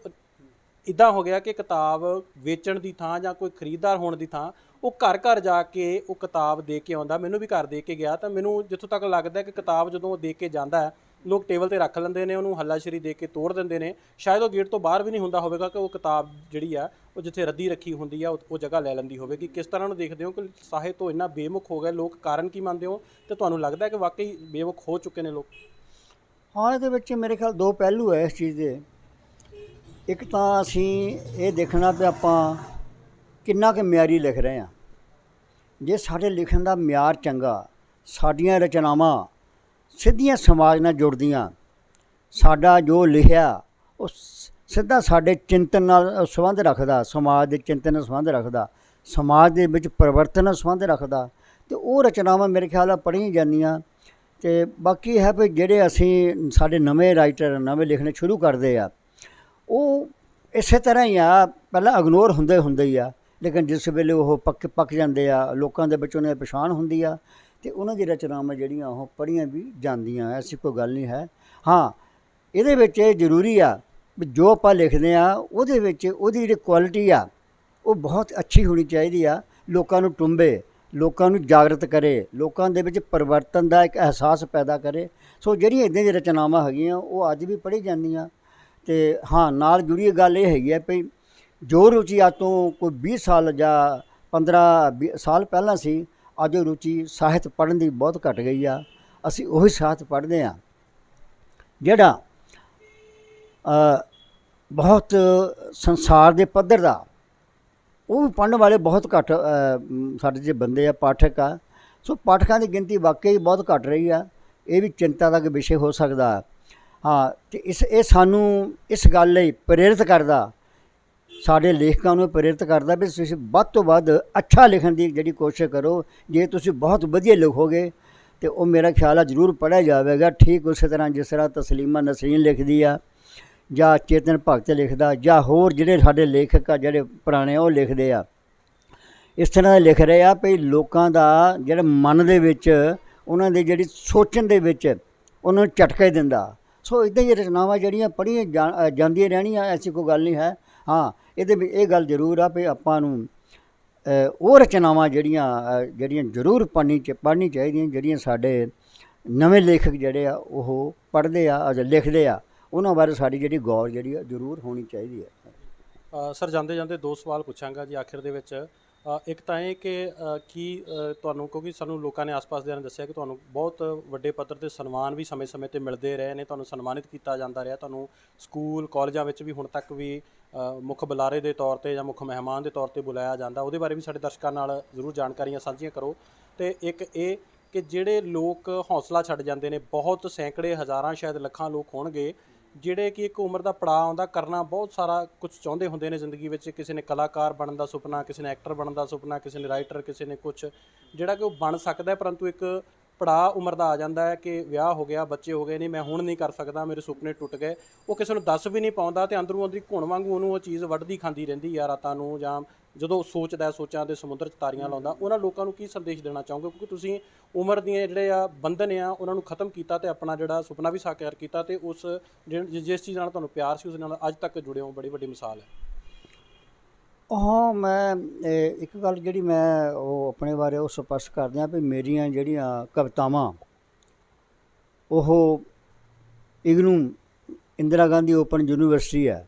ਇੱਦਾਂ ਹੋ ਗਿਆ ਕਿ ਕਿਤਾਬ ਵੇਚਣ ਦੀ ਥਾਂ ਜਾਂ ਕੋਈ ਖਰੀਦਦਾਰ ਹੋਣ ਦੀ ਥਾਂ ਉਹ ਘਰ ਘਰ ਜਾ ਕੇ ਉਹ ਕਿਤਾਬ ਦੇ ਕੇ ਆਉਂਦਾ। ਮੈਨੂੰ ਵੀ ਘਰ ਦੇ ਕੇ ਗਿਆ, ਤਾਂ ਮੈਨੂੰ ਜਿੱਥੋਂ ਤੱਕ ਲੱਗਦਾ ਕਿ ਕਿਤਾਬ ਜਦੋਂ ਉਹ ਦੇ ਕੇ ਜਾਂਦਾ ਹੈ, ਲੋਕ ਟੇਬਲ 'ਤੇ ਰੱਖ ਲੈਂਦੇ ਨੇ, ਉਹਨੂੰ ਹੱਲਾਸ਼ੇਰੀ ਦੇ ਕੇ ਤੋੜ ਦਿੰਦੇ ਨੇ। ਸ਼ਾਇਦ ਉਹ ਗੇਟ ਤੋਂ ਬਾਹਰ ਵੀ ਨਹੀਂ ਹੁੰਦਾ ਹੋਵੇਗਾ ਕਿ ਉਹ ਕਿਤਾਬ ਜਿਹੜੀ ਆ ਉਹ ਜਿੱਥੇ ਰੱਦੀ ਰੱਖੀ ਹੁੰਦੀ ਆ ਉਹ ਜਗ੍ਹਾ ਲੈ ਲੈਂਦੀ ਹੋਵੇਗੀ। ਕਿਸ ਤਰ੍ਹਾਂ ਨੂੰ ਦੇਖਦੇ ਹੋ ਕਿ ਸਾਹਿਤ ਤੋਂ ਇੰਨਾ ਬੇਮੁਖ ਹੋ ਗਏ ਲੋਕ, ਕਾਰਨ ਕੀ ਮੰਨਦੇ ਹੋ, ਅਤੇ ਤੁਹਾਨੂੰ ਲੱਗਦਾ ਕਿ ਵਾਕਈ ਬੇਮੁਖ ਹੋ ਚੁੱਕੇ ਨੇ ਲੋਕ? ਹਾਂ, ਇਹਦੇ ਵਿੱਚ ਮੇਰੇ ਖਿਆਲ ਦੋ ਪਹਿਲੂ ਹੈ ਇਸ ਚੀਜ਼ ਦੇ। ਇੱਕ ਤਾਂ ਅਸੀਂ ਇਹ ਦੇਖਣਾ ਵੀ ਆਪਾਂ ਕਿੰਨਾ ਕੁ ਮਿਆਰੀ ਲਿਖ ਰਹੇ ਹਾਂ। ਜੇ ਸਾਡੇ ਲਿਖਣ ਦਾ ਮਿਆਰ ਚੰਗਾ, ਸਾਡੀਆਂ ਰਚਨਾਵਾਂ ਸਿੱਧੀਆਂ ਸਮਾਜ ਨਾਲ ਜੁੜਦੀਆਂ, ਸਾਡਾ ਜੋ ਲਿਖਿਆ ਉਹ ਸਿੱਧਾ ਸਾਡੇ ਚਿੰਤਨ ਨਾਲ ਸੰਬੰਧ ਰੱਖਦਾ, ਸਮਾਜ ਦੇ ਚਿੰਤਨ ਨਾਲ ਸੰਬੰਧ ਰੱਖਦਾ, ਸਮਾਜ ਦੇ ਵਿੱਚ ਪਰਿਵਰਤਨ ਨਾਲ ਸੰਬੰਧ ਰੱਖਦਾ, ਅਤੇ ਉਹ ਰਚਨਾਵਾਂ ਮੇਰੇ ਖਿਆਲ ਨਾਲ ਪੜ੍ਹੀਆਂ ਜਾਂਦੀਆਂ। ਅਤੇ ਬਾਕੀ ਹੈ ਵੀ ਜਿਹੜੇ ਸਾਡੇ ਨਵੇਂ ਰਾਈਟਰ ਨਵੇਂ ਲਿਖਣੇ ਸ਼ੁਰੂ ਕਰਦੇ ਆ, ਉਹ ਇਸੇ ਤਰ੍ਹਾਂ ਹੀ ਆ, ਪਹਿਲਾਂ ਇਗਨੋਰ ਹੁੰਦੇ ਹੁੰਦੇ ਹੀ ਆ, ਲੇਕਿਨ ਜਿਸ ਵੇਲੇ ਉਹ ਪੱਕ ਜਾਂਦੇ ਆ, ਲੋਕਾਂ ਦੇ ਵਿੱਚ ਉਹਨਾਂ ਦੀ ਪਛਾਣ ਹੁੰਦੀ ਆ, ਅਤੇ ਉਹਨਾਂ ਦੀ ਰਚਨਾਵਾਂ ਜਿਹੜੀਆਂ ਉਹ ਪੜ੍ਹੀਆਂ ਵੀ ਜਾਂਦੀਆਂ, ਐਸੀ ਕੋਈ ਗੱਲ ਨਹੀਂ ਹੈ। ਹਾਂ, ਇਹਦੇ ਵਿੱਚ ਇਹ ਜ਼ਰੂਰੀ ਆ ਵੀ ਜੋ ਆਪਾਂ ਲਿਖਦੇ ਆ ਉਹਦੇ ਵਿੱਚ ਉਹਦੀ ਜਿਹੜੀ ਕੁਆਲਿਟੀ ਆ ਉਹ ਬਹੁਤ ਅੱਛੀ ਹੋਣੀ ਚਾਹੀਦੀ ਆ, ਲੋਕਾਂ ਨੂੰ ਟੁੰਬੇ, ਲੋਕਾਂ ਨੂੰ ਜਾਗਰਤ ਕਰੇ, ਲੋਕਾਂ ਦੇ ਵਿੱਚ ਪਰਿਵਰਤਨ ਦਾ ਇੱਕ ਅਹਿਸਾਸ ਪੈਦਾ ਕਰੇ। ਸੋ ਜਿਹੜੀਆਂ ਇੱਦਾਂ ਦੀਆਂ ਰਚਨਾਵਾਂ ਹੈਗੀਆਂ ਉਹ ਅੱਜ ਵੀ ਪੜ੍ਹੀ ਜਾਂਦੀਆਂ। ਅਤੇ ਹਾਂ, ਨਾਲ ਜੁੜੀ ਗੱਲ ਇਹ ਹੈਗੀ ਹੈ ਵੀ ਜੋ ਰੁਚੀ ਅੱਜ ਤੋਂ ਕੋਈ 20 ਸਾਲ ਜਾਂ 15-20 ਸਾਲ ਪਹਿਲਾਂ ਸੀ, ਅੱਜ ਉਹ ਰੁਚੀ ਸਾਹਿਤ ਪੜ੍ਹਨ ਦੀ ਬਹੁਤ ਘੱਟ ਗਈ ਆ। ਅਸੀਂ ਉਹੀ ਸਾਹਿਤ ਪੜ੍ਹਦੇ ਹਾਂ ਜਿਹੜਾ ਬਹੁਤ ਸੰਸਾਰ ਦੇ ਪੱਧਰ ਦਾ, ਉਹ ਵੀ ਪੜ੍ਹਨ ਵਾਲੇ ਬਹੁਤ ਘੱਟ ਸਾਡੇ 'ਚ ਬੰਦੇ ਆ, ਪਾਠਕ ਆ। ਸੋ ਪਾਠਕਾਂ ਦੀ ਗਿਣਤੀ ਵਾਕਈ ਬਹੁਤ ਘੱਟ ਰਹੀ ਆ। ਇਹ ਵੀ ਚਿੰਤਾ ਦਾ ਵਿਸ਼ੇ ਹੋ ਸਕਦਾ। ਹਾਂ, ਅਤੇ ਇਹ ਸਾਨੂੰ ਇਸ ਗੱਲ ਲਈ ਪ੍ਰੇਰਿਤ ਕਰਦਾ, ਸਾਡੇ ਲੇਖਕਾਂ ਨੂੰ ਪ੍ਰੇਰਿਤ ਕਰਦਾ ਵੀ ਤੁਸੀਂ ਵੱਧ ਤੋਂ ਵੱਧ ਅੱਛਾ ਲਿਖਣ ਦੀ ਜਿਹੜੀ ਕੋਸ਼ਿਸ਼ ਕਰੋ। ਜੇ ਤੁਸੀਂ ਬਹੁਤ ਵਧੀਆ ਲਿਖੋਗੇ ਅਤੇ ਉਹ ਮੇਰਾ ਖਿਆਲ ਆ ਜ਼ਰੂਰ ਪੜ੍ਹਿਆ ਜਾਵੇਗਾ। ਠੀਕ ਉਸੇ ਤਰ੍ਹਾਂ ਜਿਸ ਤਰ੍ਹਾਂ ਤਸਲੀਮਾ ਨਸਰੀਨ ਲਿਖਦੀ ਆ, ਜਾਂ ਚੇਤਨ ਭਗਤ ਲਿਖਦਾ, ਜਾਂ ਹੋਰ ਜਿਹੜੇ ਸਾਡੇ ਲੇਖਕ ਆ ਜਿਹੜੇ ਪੁਰਾਣੇ ਉਹ ਲਿਖਦੇ ਆ, ਇਸ ਤਰ੍ਹਾਂ ਦੇ ਲਿਖ ਰਹੇ ਆ ਵੀ ਲੋਕਾਂ ਦਾ ਜਿਹੜਾ ਮਨ ਦੇ ਵਿੱਚ, ਉਹਨਾਂ ਦੇ ਜਿਹੜੀ ਸੋਚਣ ਦੇ ਵਿੱਚ ਉਹਨਾਂ ਨੂੰ ਝਟਕੇ ਦਿੰਦਾ। ਸੋ ਇੱਦਾਂ ਹੀ ਰਚਨਾਵਾਂ ਜਿਹੜੀਆਂ ਪੜ੍ਹੀਆਂ ਜਾਂਦੀਆਂ ਰਹਿਣੀਆਂ, ਐਸੀ ਕੋਈ ਗੱਲ ਨਹੀਂ ਹੈ। ਹਾਂ, ਇਹਦੇ ਵਿੱਚ ਇਹ ਗੱਲ ਜ਼ਰੂਰ ਆ ਵੀ ਆਪਾਂ ਨੂੰ ਉਹ ਰਚਨਾਵਾਂ ਜਿਹੜੀਆਂ ਜ਼ਰੂਰ ਪੜ੍ਹਨੀ ਚਾਹੀਦੀਆਂ, ਜਿਹੜੀਆਂ ਸਾਡੇ ਨਵੇਂ ਲੇਖਕ ਜਿਹੜੇ ਆ ਉਹ ਪੜ੍ਹਦੇ ਆ ਜਾਂ ਲਿਖਦੇ ਆ, ਉਹਨਾਂ ਬਾਰੇ ਸਾਡੀ ਜਿਹੜੀ ਗੌਰ ਜਿਹੜੀ ਆ ਜ਼ਰੂਰ ਹੋਣੀ ਚਾਹੀਦੀ ਹੈ। ਸਰ, ਜਾਂਦੇ ਜਾਂਦੇ 2 ਸਵਾਲ ਪੁੱਛਾਂਗਾ ਜੀ ਆਖਿਰ ਦੇ ਵਿੱਚ। ਇੱਕ ਤਾਂ ਇਹ ਕਿ ਕੀ ਤੁਹਾਨੂੰ, ਕਿਉਂਕਿ ਸਾਨੂੰ ਲੋਕਾਂ ਨੇ ਆਸ-ਪਾਸ ਦਿਆਂ ਨੇ ਦੱਸਿਆ ਕਿ ਤੁਹਾਨੂੰ ਬਹੁਤ ਵੱਡੇ ਪੱਧਰ 'ਤੇ ਸਨਮਾਨ ਵੀ ਸਮੇਂ-ਸਮੇਂ 'ਤੇ ਮਿਲਦੇ ਰਹੇ ਨੇ, ਤੁਹਾਨੂੰ ਸਨਮਾਨਿਤ ਕੀਤਾ ਜਾਂਦਾ ਰਿਹਾ, ਤੁਹਾਨੂੰ ਸਕੂਲ ਕਾਲਜਾਂ ਵਿੱਚ ਵੀ ਹੁਣ ਤੱਕ ਵੀ ਮੁੱਖ ਬੁਲਾਰੇ ਦੇ ਤੌਰ 'ਤੇ ਜਾਂ ਮੁੱਖ ਮਹਿਮਾਨ ਦੇ ਤੌਰ 'ਤੇ ਬੁਲਾਇਆ ਜਾਂਦਾ। ਉਹਦੇ ਬਾਰੇ ਵੀ ਸਾਡੇ ਦਰਸ਼ਕਾਂ ਨਾਲ ਜ਼ਰੂਰ ਜਾਣਕਾਰੀਆਂ ਸਾਂਝੀਆਂ ਕਰੋ। ਅਤੇ ਇੱਕ ਇਹ ਕਿ ਜਿਹੜੇ ਲੋਕ ਹੌਸਲਾ ਛੱਡ ਜਾਂਦੇ ਨੇ, ਬਹੁਤ ਸੈਂਕੜੇ, ਹਜ਼ਾਰਾਂ, ਸ਼ਾਇਦ ਲੱਖਾਂ ਲੋਕ ਹੋਣਗੇ ਜਿਹੜੇ ਕਿ ਇੱਕ ਉਮਰ ਦਾ ਪੜਾਅ ਆਉਂਦਾ, ਕਰਨਾ ਬਹੁਤ ਸਾਰਾ ਕੁਝ ਚਾਹੁੰਦੇ ਹੁੰਦੇ ਨੇ ਜ਼ਿੰਦਗੀ ਵਿੱਚ। ਕਿਸੇ ਨੇ ਕਲਾਕਾਰ ਬਣਨ ਦਾ ਸੁਪਨਾ, ਕਿਸੇ ਨੇ ਐਕਟਰ ਬਣਨ ਦਾ ਸੁਪਨਾ, ਕਿਸੇ ਨੇ ਰਾਈਟਰ, ਕਿਸੇ ਨੇ ਕੁਛ, ਜਿਹੜਾ ਕਿ ਉਹ ਬਣ ਸਕਦਾ, ਪਰੰਤੂ ਇੱਕ ਪੜਾਅ ਉਮਰ ਦਾ ਆ ਜਾਂਦਾ ਹੈ ਕਿ ਵਿਆਹ ਹੋ ਗਿਆ, ਬੱਚੇ ਹੋ ਗਏ, ਨਹੀਂ ਮੈਂ ਹੁਣ ਨਹੀਂ ਕਰ ਸਕਦਾ, ਮੇਰੇ ਸੁਪਨੇ ਟੁੱਟ ਗਏ। ਉਹ ਕਿਸੇ ਨੂੰ ਦੱਸ ਵੀ ਨਹੀਂ ਪਾਉਂਦਾ ਅਤੇ ਅੰਦਰੋਂ ਅੰਦਰੀ ਘੁਣ ਵਾਂਗੂ ਉਹਨੂੰ ਉਹ ਚੀਜ਼ ਵੱਢਦੀ ਖਾਂਦੀ ਰਹਿੰਦੀ ਆ ਰਾਤਾਂ ਨੂੰ, ਜਾਂ ਜਦੋਂ ਸੋਚਦਾ, ਸੋਚਾਂ ਦੇ ਸਮੁੰਦਰ 'ਚ ਤਾਰੀਆਂ ਲਾਉਂਦਾ। ਉਹਨਾਂ ਲੋਕਾਂ ਨੂੰ ਕੀ ਸੰਦੇਸ਼ ਦੇਣਾ ਚਾਹੋਗੇ, ਕਿਉਂਕਿ ਤੁਸੀਂ ਉਮਰ ਦੀਆਂ ਜਿਹੜੇ ਆ ਬੰਧਨ ਆ ਉਹਨਾਂ ਨੂੰ ਖਤਮ ਕੀਤਾ ਅਤੇ ਆਪਣਾ ਜਿਹੜਾ ਸੁਪਨਾ ਵੀ ਸਾਕਾਰ ਕੀਤਾ, ਅਤੇ ਉਸ ਜਿਸ ਚੀਜ਼ ਨਾਲ ਤੁਹਾਨੂੰ ਪਿਆਰ ਸੀ ਉਸ ਨਾਲ ਅੱਜ ਤੱਕ ਜੁੜੇ ਹੋ, ਬੜੀ ਵੱਡੀ ਮਿਸਾਲ ਹੈ। ਹਾਂ, ਮੈਂ ਇੱਕ ਗੱਲ ਜਿਹੜੀ ਮੈਂ ਉਹ ਆਪਣੇ ਬਾਰੇ ਉਹ ਸਪਸ਼ਟ ਕਰਦਿਆਂ ਵੀ ਮੇਰੀਆਂ ਜਿਹੜੀਆਂ ਕਵਿਤਾਵਾਂ ਉਹ ਇਗਨੂ, ਇੰਦਰਾ ਗਾਂਧੀ ਓਪਨ ਯੂਨੀਵਰਸਿਟੀ ਹੈ,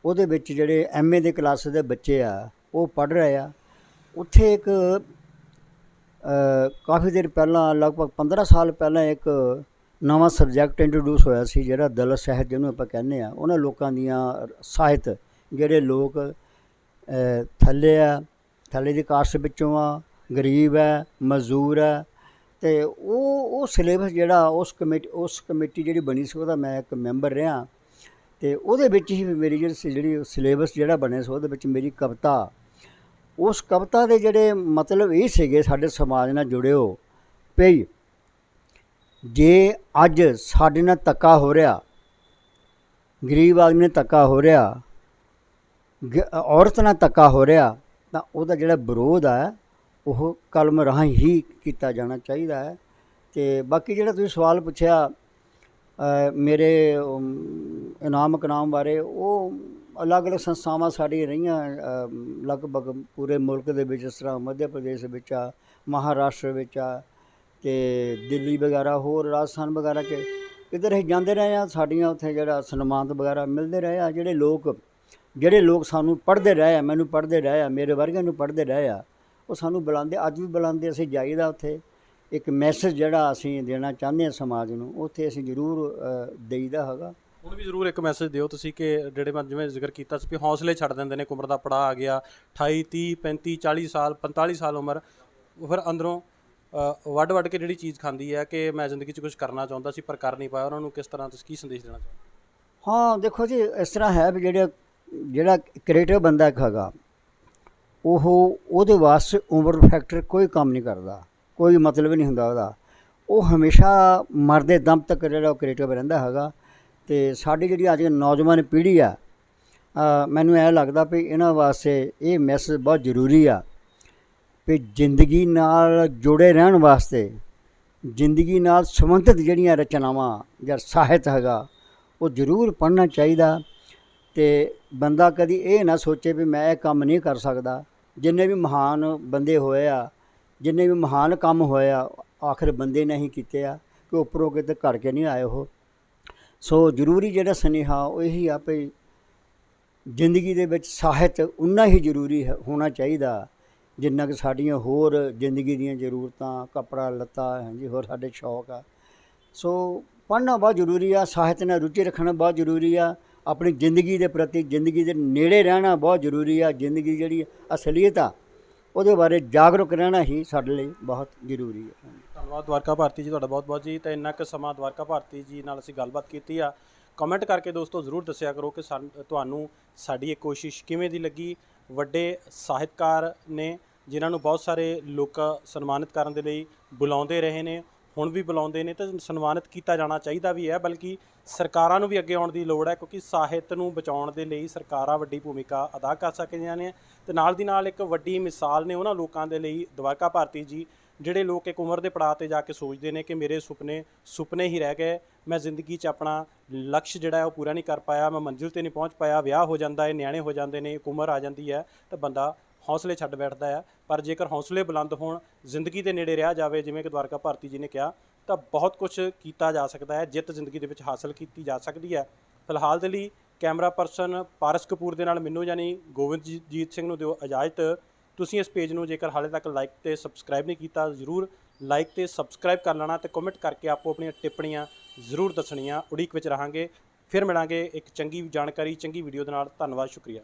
ਉਹਦੇ ਵਿੱਚ ਜਿਹੜੇ MA ਦੇ ਕਲਾਸ ਦੇ ਬੱਚੇ ਆ ਉਹ ਪੜ੍ਹ ਰਹੇ ਆ। ਉੱਥੇ ਇੱਕ ਕਾਫੀ ਦੇਰ ਪਹਿਲਾਂ, ਲਗਭਗ 15 ਸਾਲ ਪਹਿਲਾਂ, ਇੱਕ ਨਵਾਂ ਸਬਜੈਕਟ ਇੰਟਰੋਡਿਊਸ ਹੋਇਆ ਸੀ ਜਿਹੜਾ ਦਲਿਤ ਸਾਹਿਤ ਜਿਹਨੂੰ ਆਪਾਂ ਕਹਿੰਦੇ ਆ। ਉਹਨਾਂ ਲੋਕਾਂ ਦੀਆਂ ਸਾਹਿਤ, ਜਿਹੜੇ ਲੋਕ ਥੱਲੇ ਦੀ ਕਾਸਟ ਵਿੱਚੋਂ ਆ, ਗਰੀਬ ਹੈ, ਮਜ਼ਦੂਰ ਹੈ, ਅਤੇ ਉਹ ਸਿਲੇਬਸ ਜਿਹੜਾ ਉਸ ਕਮੇਟੀ ਜਿਹੜੀ ਬਣੀ ਸੀ ਉਹਦਾ ਮੈਂ ਇੱਕ ਮੈਂਬਰ ਰਿਹਾ। ਅਤੇ ਉਹਦੇ ਵਿੱਚ ਹੀ ਮੇਰੀ ਜਿਹੜੀ ਸਿਲੇਬਸ ਜਿਹੜਾ ਬਣਿਆ ਸੀ ਉਹਦੇ ਵਿੱਚ ਮੇਰੀ ਕਵਿਤਾ, ਉਸ ਕਵਿਤਾ ਦੇ ਜਿਹੜੇ ਮਤਲਬ ਇਹ ਸੀਗੇ ਸਾਡੇ ਸਮਾਜ ਨਾਲ ਜੁੜਿਓ ਪਈ। ਜੇ ਅੱਜ ਸਾਡੇ ਨਾਲ ਧੱਕਾ ਹੋ ਰਿਹਾ, ਗਰੀਬ ਆਦਮੀ ਨਾਲ ਧੱਕਾ ਹੋ ਰਿਹਾ, ਔਰਤ ਨਾਲ ਧੱਕਾ ਹੋ ਰਿਹਾ, ਤਾਂ ਉਹਦਾ ਜਿਹੜਾ ਵਿਰੋਧ ਹੈ ਉਹ ਕਲਮ ਰਾਹੀਂ ਹੀ ਕੀਤਾ ਜਾਣਾ ਚਾਹੀਦਾ ਹੈ। ਅਤੇ ਬਾਕੀ ਜਿਹੜਾ ਤੁਸੀਂ ਸਵਾਲ ਪੁੱਛਿਆ ਮੇਰੇ ਇਨਾਮ ਇਕਰਾਮ ਬਾਰੇ, ਉਹ ਅਲੱਗ ਅਲੱਗ ਸੰਸਥਾਵਾਂ ਸਾਡੀਆਂ ਰਹੀਆਂ ਲਗਭਗ ਪੂਰੇ ਮੁਲਕ ਦੇ ਵਿੱਚ, ਜਿਸ ਤਰ੍ਹਾਂ ਮੱਧ ਪ੍ਰਦੇਸ਼ ਵਿੱਚ ਆ, ਮਹਾਰਾਸ਼ਟਰ ਵਿੱਚ ਆ, ਅਤੇ ਦਿੱਲੀ ਵਗੈਰਾ, ਹੋਰ ਰਾਜਸਥਾਨ ਵਗੈਰਾ 'ਚ ਇੱਧਰ ਅਸੀਂ ਜਾਂਦੇ ਰਹੇ ਹਾਂ। ਸਾਡੀਆਂ ਉੱਥੇ ਜਿਹੜਾ ਸਨਮਾਨਤ ਵਗੈਰਾ ਮਿਲਦੇ ਰਹੇ ਆ। ਜਿਹੜੇ ਲੋਕ ਸਾਨੂੰ ਪੜ੍ਹਦੇ ਰਹੇ ਆ, ਮੈਨੂੰ ਪੜ੍ਹਦੇ ਰਹੇ ਆ, ਮੇਰੇ ਵਰਗਿਆਂ ਨੂੰ ਪੜ੍ਹਦੇ ਰਹੇ ਆ, ਉਹ ਸਾਨੂੰ ਬੁਲਾਉਂਦੇ, ਅੱਜ ਵੀ ਬੁਲਾਉਂਦੇ। ਅਸੀਂ ਜਾਈਦਾ ਉੱਥੇ, ਇੱਕ ਮੈਸੇਜ ਜਿਹੜਾ ਅਸੀਂ ਦੇਣਾ ਚਾਹੁੰਦੇ ਹਾਂ ਸਮਾਜ ਨੂੰ, ਉੱਥੇ ਅਸੀਂ ਜ਼ਰੂਰ ਦੇਈਦਾ ਹੈਗਾ। ਹੁਣ ਵੀ ਜ਼ਰੂਰ ਇੱਕ ਮੈਸੇਜ ਦਿਓ ਤੁਸੀਂ ਕਿ ਜਿਹੜੇ ਮੈਂ ਜਿਵੇਂ ਜ਼ਿਕਰ ਕੀਤਾ ਸੀ ਵੀ ਹੌਸਲੇ ਛੱਡ ਦਿੰਦੇ ਨੇ, ਉਮਰ ਦਾ ਪੜਾਅ ਆ ਗਿਆ, 28, 30, 35, 40 ਸਾਲ, 45 ਸਾਲ ਉਮਰ, ਫਿਰ ਅੰਦਰੋਂ ਵੱਢ ਕੇ ਜਿਹੜੀ ਚੀਜ਼ ਖਾਂਦੀ ਹੈ ਕਿ ਮੈਂ ਜ਼ਿੰਦਗੀ 'ਚ ਕੁਛ ਕਰਨਾ ਚਾਹੁੰਦਾ ਸੀ ਪਰ ਕਰ ਨਹੀਂ ਪਾਇਆ। ਉਹਨਾਂ ਨੂੰ ਕਿਸ ਤਰ੍ਹਾਂ ਤੁਸੀਂ ਕੀ ਸੰਦੇਸ਼ ਦੇਣਾ ਚਾਹੁੰਦੇ? ਹਾਂ, ਦੇਖੋ ਜੀ, ਇਸ ਤਰ੍ਹਾਂ ਹੈ ਵੀ ਜਿਹੜਾ ਕ੍ਰੀਏਟਿਵ ਬੰਦਾ ਇੱਕ ਹੈਗਾ, ਉਹਦੇ ਵਾਸਤੇ ਉਮਰ ਫੈਕਟਰ ਕੋਈ ਕੰਮ ਨਹੀਂ ਕਰਦਾ, ਕੋਈ ਮਤਲਬ ਨਹੀਂ ਹੁੰਦਾ ਉਹਦਾ। ਉਹ ਹਮੇਸ਼ਾ ਮਰਦੇ ਦਮ ਤੱਕ ਜਿਹੜਾ ਉਹ ਕ੍ਰੀਏਟਿਵ ਰਹਿੰਦਾ ਹੈਗਾ। ਅਤੇ ਸਾਡੀ ਜਿਹੜੀ ਅੱਜ ਨੌਜਵਾਨ ਪੀੜ੍ਹੀ ਆ, ਮੈਨੂੰ ਇਹ ਲੱਗਦਾ ਵੀ ਇਹਨਾਂ ਵਾਸਤੇ ਇਹ ਮੈਸੇਜ ਬਹੁਤ ਜ਼ਰੂਰੀ ਆ ਵੀ ਜ਼ਿੰਦਗੀ ਨਾਲ ਜੁੜੇ ਰਹਿਣ ਵਾਸਤੇ, ਜ਼ਿੰਦਗੀ ਨਾਲ ਸੰਬੰਧਿਤ ਜਿਹੜੀਆਂ ਰਚਨਾਵਾਂ ਜਾਂ ਸਾਹਿਤ ਹੈਗਾ ਉਹ ਜ਼ਰੂਰ ਪੜ੍ਹਨਾ ਚਾਹੀਦਾ। ਅਤੇ ਬੰਦਾ ਕਦੀ ਇਹ ਨਾ ਸੋਚੇ ਵੀ ਮੈਂ ਇਹ ਕੰਮ ਨਹੀਂ ਕਰ ਸਕਦਾ। ਜਿੰਨੇ ਵੀ ਮਹਾਨ ਬੰਦੇ ਹੋਏ ਆ, ਜਿੰਨੇ ਵੀ ਮਹਾਨ ਕੰਮ ਹੋਏ ਆ, ਆਖਰ ਬੰਦੇ ਨੇ ਹੀ ਕੀਤੇ ਆ, ਕਿ ਉੱਪਰੋਂ ਕਿਤੇ ਘੜ ਕੇ ਨਹੀਂ ਆਏ ਉਹ। ਸੋ ਜ਼ਰੂਰੀ ਜਿਹੜਾ ਸੁਨੇਹਾ ਉਹ ਇਹੀ ਆ ਵੀ ਜ਼ਿੰਦਗੀ ਦੇ ਵਿੱਚ ਸਾਹਿਤ ਉਨਾ ਹੀ ਜ਼ਰੂਰੀ ਹੋਣਾ ਚਾਹੀਦਾ ਜਿੰਨਾ ਕਿ ਸਾਡੀਆਂ ਹੋਰ ਜ਼ਿੰਦਗੀ ਦੀਆਂ ਜ਼ਰੂਰਤਾਂ, ਕੱਪੜਾ ਲੱਤਾ, ਹਾਂਜੀ, ਹੋਰ ਸਾਡੇ ਸ਼ੌਕ ਆ। ਸੋ ਪੜ੍ਹਨਾ ਬਹੁਤ ਜ਼ਰੂਰੀ ਆ, ਸਾਹਿਤ ਨਾਲ ਰੁਚੀ ਰੱਖਣਾ ਬਹੁਤ ਜ਼ਰੂਰੀ ਆ, ਆਪਣੀ ਜ਼ਿੰਦਗੀ ਦੇ ਪ੍ਰਤੀ, ਜ਼ਿੰਦਗੀ ਦੇ ਨੇੜੇ ਰਹਿਣਾ ਬਹੁਤ ਜ਼ਰੂਰੀ ਆ। ਜ਼ਿੰਦਗੀ ਜਿਹੜੀ ਅਸਲੀਅਤ ਆ ਉਹਦੇ ਬਾਰੇ ਜਾਗਰੂਕ ਰਹਿਣਾ ਹੀ ਸਾਡੇ ਲਈ ਬਹੁਤ ਜ਼ਰੂਰੀ ਹੈ। ਧੰਨਵਾਦ ਦਵਾਰਕਾ ਭਾਰਤੀ ਜੀ, ਤੁਹਾਡਾ ਬਹੁਤ ਬਹੁਤ ਜੀ। ਤਾਂ ਇੰਨਾ ਕੁ ਸਮਾਂ ਦਵਾਰਕਾ ਭਾਰਤੀ ਜੀ ਨਾਲ ਅਸੀਂ ਗੱਲਬਾਤ ਕੀਤੀ ਆ। ਕਮੈਂਟ ਕਰਕੇ ਦੋਸਤੋ ਜ਼ਰੂਰ ਦੱਸਿਆ ਕਰੋ ਕਿ ਤੁਹਾਨੂੰ ਸਾਡੀ ਇਹ ਕੋਸ਼ਿਸ਼ ਕਿਵੇਂ ਦੀ ਲੱਗੀ। ਵੱਡੇ ਸਾਹਿਤਕਾਰ ਨੇ ਜਿਨ੍ਹਾਂ ਨੂੰ ਬਹੁਤ ਸਾਰੇ ਲੋਕ ਸਨਮਾਨਿਤ ਕਰਨ ਦੇ ਲਈ ਬੁਲਾਉਂਦੇ ਰਹੇ ਨੇ, ਹੁਣ ਵੀ ਬੁਲਾਉਂਦੇ ਨੇ, ਅਤੇ ਸਨਮਾਨਿਤ ਕੀਤਾ ਜਾਣਾ ਚਾਹੀਦਾ ਵੀ ਹੈ। ਬਲਕਿ ਸਰਕਾਰਾਂ ਨੂੰ ਵੀ ਅੱਗੇ ਆਉਣ ਦੀ ਲੋੜ ਹੈ, ਕਿਉਂਕਿ ਸਾਹਿਤ ਨੂੰ ਬਚਾਉਣ ਦੇ ਲਈ ਸਰਕਾਰਾਂ ਵੱਡੀ ਭੂਮਿਕਾ ਅਦਾ ਕਰ ਸਕਦੀਆਂ ਨੇ। ਅਤੇ ਨਾਲ ਦੀ ਨਾਲ ਇੱਕ ਵੱਡੀ ਮਿਸਾਲ ਨੇ ਉਹਨਾਂ ਲੋਕਾਂ ਦੇ ਲਈ ਦਵਾਰਕਾ ਭਾਰਤੀ ਜੀ, ਜਿਹੜੇ ਲੋਕ ਇੱਕ ਉਮਰ ਦੇ ਪੜਾਅ 'ਤੇ ਜਾ ਕੇ ਸੋਚਦੇ ਨੇ ਕਿ ਮੇਰੇ ਸੁਪਨੇ ਹੀ ਰਹਿ ਗਏ, ਮੈਂ ਜ਼ਿੰਦਗੀ 'ਚ ਆਪਣਾ ਲਕਸ਼ ਜਿਹੜਾ ਹੈ ਉਹ ਪੂਰਾ ਨਹੀਂ ਕਰ ਪਾਇਆ, ਮੈਂ ਮੰਜ਼ਿਲ 'ਤੇ ਨਹੀਂ ਪਹੁੰਚ ਪਾਇਆ। ਵਿਆਹ ਹੋ ਜਾਂਦਾ ਹੈ, ਨਿਆਣੇ ਹੋ ਜਾਂਦੇ ਨੇ, ਇੱਕ ਉਮਰ ਆ ਜਾਂਦੀ ਹੈ ਤਾਂ ਬੰਦਾ ਹੌਸਲੇ ਛੱਡ ਬੈਠਦਾ ਹੈ। ਪਰ ਜੇਕਰ ਹੌਸਲੇ ਬੁਲੰਦ ਹੋਣ, ਜ਼ਿੰਦਗੀ ਦੇ ਨੇੜੇ ਰਿਹਾ ਜਾਵੇ, ਜਿਵੇਂ ਕਿ ਦਵਾਰਕਾ ਭਾਰਤੀ ਜੀ ਨੇ ਕਿਹਾ, ਤਾਂ ਬਹੁਤ ਕੁਛ ਕੀਤਾ ਜਾ ਸਕਦਾ ਹੈ, ਜਿੱਤ ਜ਼ਿੰਦਗੀ ਦੇ ਵਿੱਚ ਹਾਸਲ ਕੀਤੀ ਜਾ ਸਕਦੀ ਹੈ। ਫਿਲਹਾਲ ਦੇ ਲਈ ਕੈਮਰਾ ਪਰਸਨ ਪਾਰਸ ਕਪੂਰ ਦੇ ਨਾਲ ਮੈਨੂੰ ਯਾਨੀ ਗੋਬਿੰਦਜੀਤ ਸਿੰਘ ਨੂੰ ਦਿਓ ਇਜਾਜ਼ਤ। ਤੁਸੀਂ ਇਸ ਪੇਜ ਨੂੰ ਜੇਕਰ ਹਾਲੇ ਤੱਕ ਲਾਈਕ ਅਤੇ ਸਬਸਕ੍ਰਾਈਬ ਨਹੀਂ ਕੀਤਾ, ਜ਼ਰੂਰ ਲਾਈਕ ਅਤੇ ਸਬਸਕ੍ਰਾਈਬ ਕਰ ਲੈਣਾ, ਅਤੇ ਕਮੈਂਟ ਕਰਕੇ ਆਪੋ ਆਪਣੀਆਂ ਟਿੱਪਣੀਆਂ ਜ਼ਰੂਰ ਦੱਸਣੀਆਂ। ਉਡੀਕ ਵਿੱਚ ਰਹਾਂਗੇ, ਫਿਰ ਮਿਲਾਂਗੇ ਇੱਕ ਚੰਗੀ ਜਾਣਕਾਰੀ, ਚੰਗੀ ਵੀਡੀਓ ਦੇ ਨਾਲ। ਧੰਨਵਾਦ, ਸ਼ੁਕਰੀਆ।